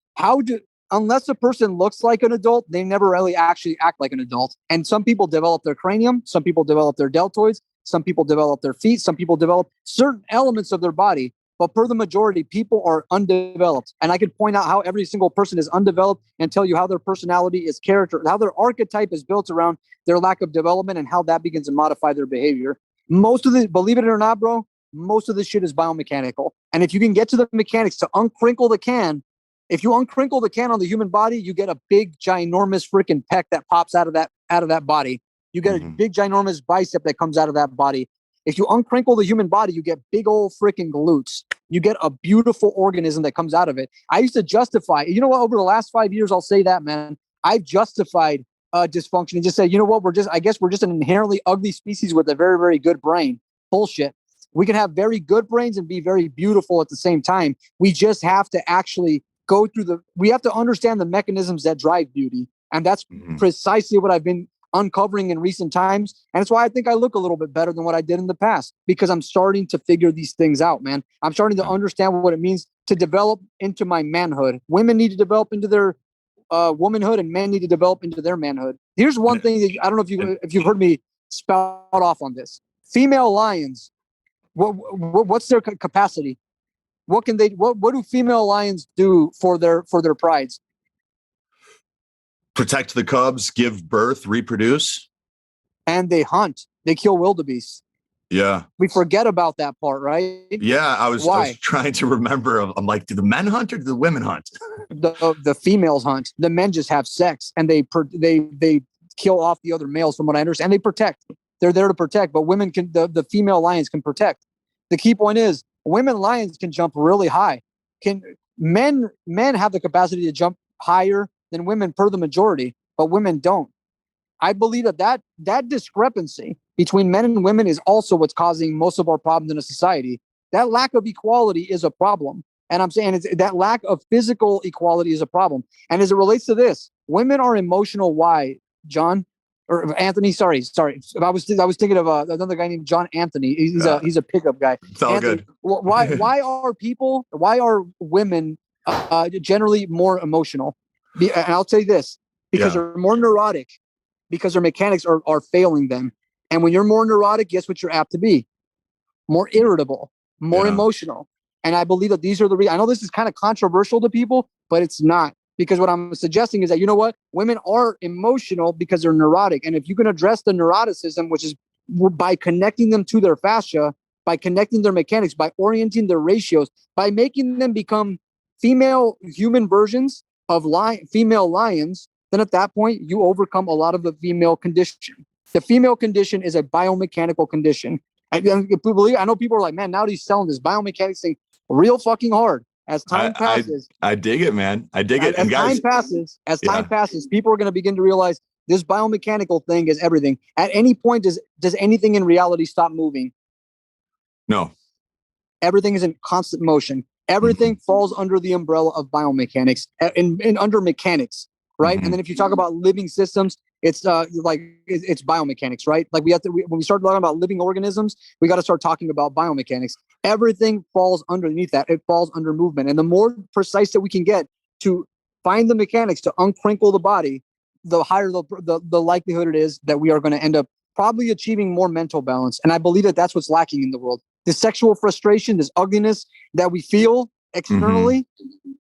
Unless a person looks like an adult, they never really actually act like an adult. And some people develop their cranium, some people develop their deltoids, some people develop their feet, some people develop certain elements of their body. But per the majority, people are undeveloped. And I could point out how every single person is undeveloped and tell you how their personality is character, how their archetype is built around their lack of development and how that begins to modify their behavior. Believe it or not, bro, most of this shit is biomechanical. And if you can get to the mechanics to uncrinkle the can, if you uncrinkle the can on the human body, you get a big, ginormous freaking pec that pops out of that body. You get a big, ginormous bicep that comes out of that body. If you uncrinkle the human body, you get big old freaking glutes. You get a beautiful organism that comes out of it. I used to justify, you know what, over the last 5 years, I'll say that, man, I've justified dysfunction and just say, you know what, I guess we're just an inherently ugly species with a very, very good brain. Bullshit. We can have very good brains and be very beautiful at the same time. We just have to actually we have to understand the mechanisms that drive beauty. And that's precisely what I've been uncovering in recent times. And it's why I think I look a little bit better than what I did in the past, because I'm starting to figure these things out, man. I'm starting to understand what it means to develop into my manhood. Women need to develop into their womanhood, and men need to develop into their manhood. Here's one thing that I don't know if you've heard me spout off on this. Female lions, what's their capacity? What do female lions do for their prides? Protect the cubs, give birth, reproduce. And they hunt. They kill wildebeest. Yeah. We forget about that part, right? Yeah. I was trying to remember. I'm like, do the men hunt or do the women hunt? The females hunt. The men just have sex and they kill off the other males, from what I understand. And they protect. They're there to protect, but women can, the female lions can protect. The key point is women lions can jump really high. Men have the capacity to jump higher than women per the majority, but women don't. I believe that discrepancy between men and women is also what's causing most of our problems in a society. That lack of equality is a problem. And I'm saying that lack of physical equality is a problem. And as it relates to this, women are emotional. Why, John? Or Anthony? Sorry. I was thinking of another guy named John Anthony. He's a pickup guy. It's all Anthony, good. Why are women generally more emotional? And I'll tell you this, because they're more neurotic, because their mechanics are failing them. And when you're more neurotic, guess what you're apt to be? More irritable, more emotional. And I believe that these are the reasons. I know this is kind of controversial to people, but it's not. Because what I'm suggesting is that, you know what? Women are emotional because they're neurotic. And if you can address the neuroticism, which is by connecting them to their fascia, by connecting their mechanics, by orienting their ratios, by making them become female human versions of female lions, then at that point, you overcome a lot of the female condition. The female condition is a biomechanical condition. I know people are like, man, now he's selling this biomechanics thing real fucking hard. As time passes, I dig it, man. I dig it. As time passes, people are going to begin to realize this biomechanical thing is everything. At any point, does anything in reality stop moving? No. Everything is in constant motion. Everything falls under the umbrella of biomechanics and under mechanics, right? And then if you talk about living systems, it's it's biomechanics, right? Like when we start talking about living organisms, we got to start talking about biomechanics. Everything falls underneath that. It falls under movement. And the more precise that we can get to find the mechanics to uncrinkle the body, the higher the likelihood it is that we are going to end up probably achieving more mental balance. And I believe that that's what's lacking in the world. This sexual frustration, this ugliness that we feel externally,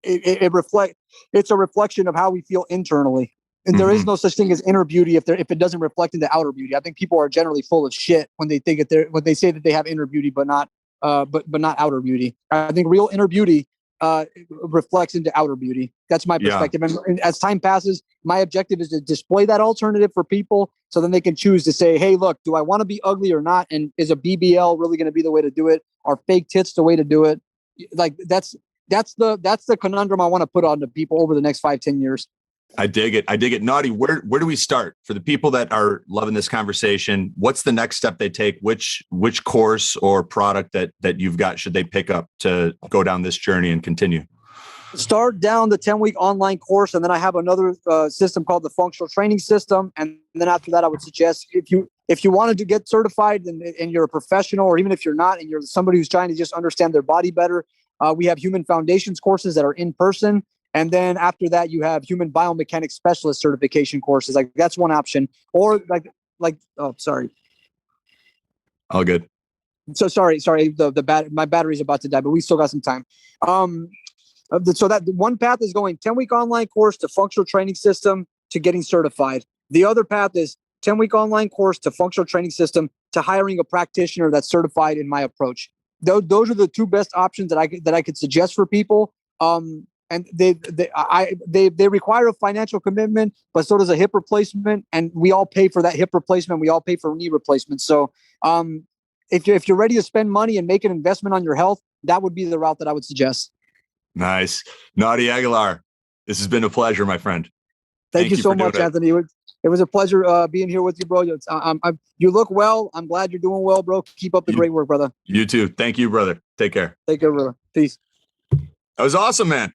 it's a reflection of how we feel internally. And there is no such thing as inner beauty if it doesn't reflect into outer beauty. I think people are generally full of shit when they think when they say that they have inner beauty, but not outer beauty. I think real inner beauty reflects into outer beauty. That's my perspective. And as time passes, my objective is to display that alternative for people, so then they can choose to say, hey, look, do I want to be ugly or not? And is a BBL really going to be the way to do it? Are fake tits the way to do it? Like that's the conundrum I want to put on to people over the next 5-10 years. I dig it. Naudi, where do we start for the people that are loving this conversation? What's the next step they take? Which course or product that you've got should they pick up to go down this journey and continue? Start down the 10-week online course. And then I have another system called the functional training system. And then after that, I would suggest if you wanted to get certified and you're a professional, or even if you're not, and you're somebody who's trying to just understand their body better, we have human foundations courses that are in person. And then after that, you have human biomechanics specialist certification courses. Like that's one option. Or sorry. All good. So sorry. My battery's about to die, but we still got some time. So that one path is going 10-week online course to functional training system to getting certified. The other path is 10-week online course to functional training system to hiring a practitioner that's certified in my approach. Those are the two best options that I could suggest for people. And they require a financial commitment, but so does a hip replacement. And we all pay for that hip replacement. We all pay for knee replacement. So if you're ready to spend money and make an investment on your health, that would be the route that I would suggest. Nice. Naudi Aguilar, this has been a pleasure, my friend. Thank you so much, Anthony. It was a pleasure being here with you, bro. You look well. I'm glad you're doing well, bro. Keep up the great work, brother. You too. Thank you, brother. Take care. Take care, brother. Peace. That was awesome, man.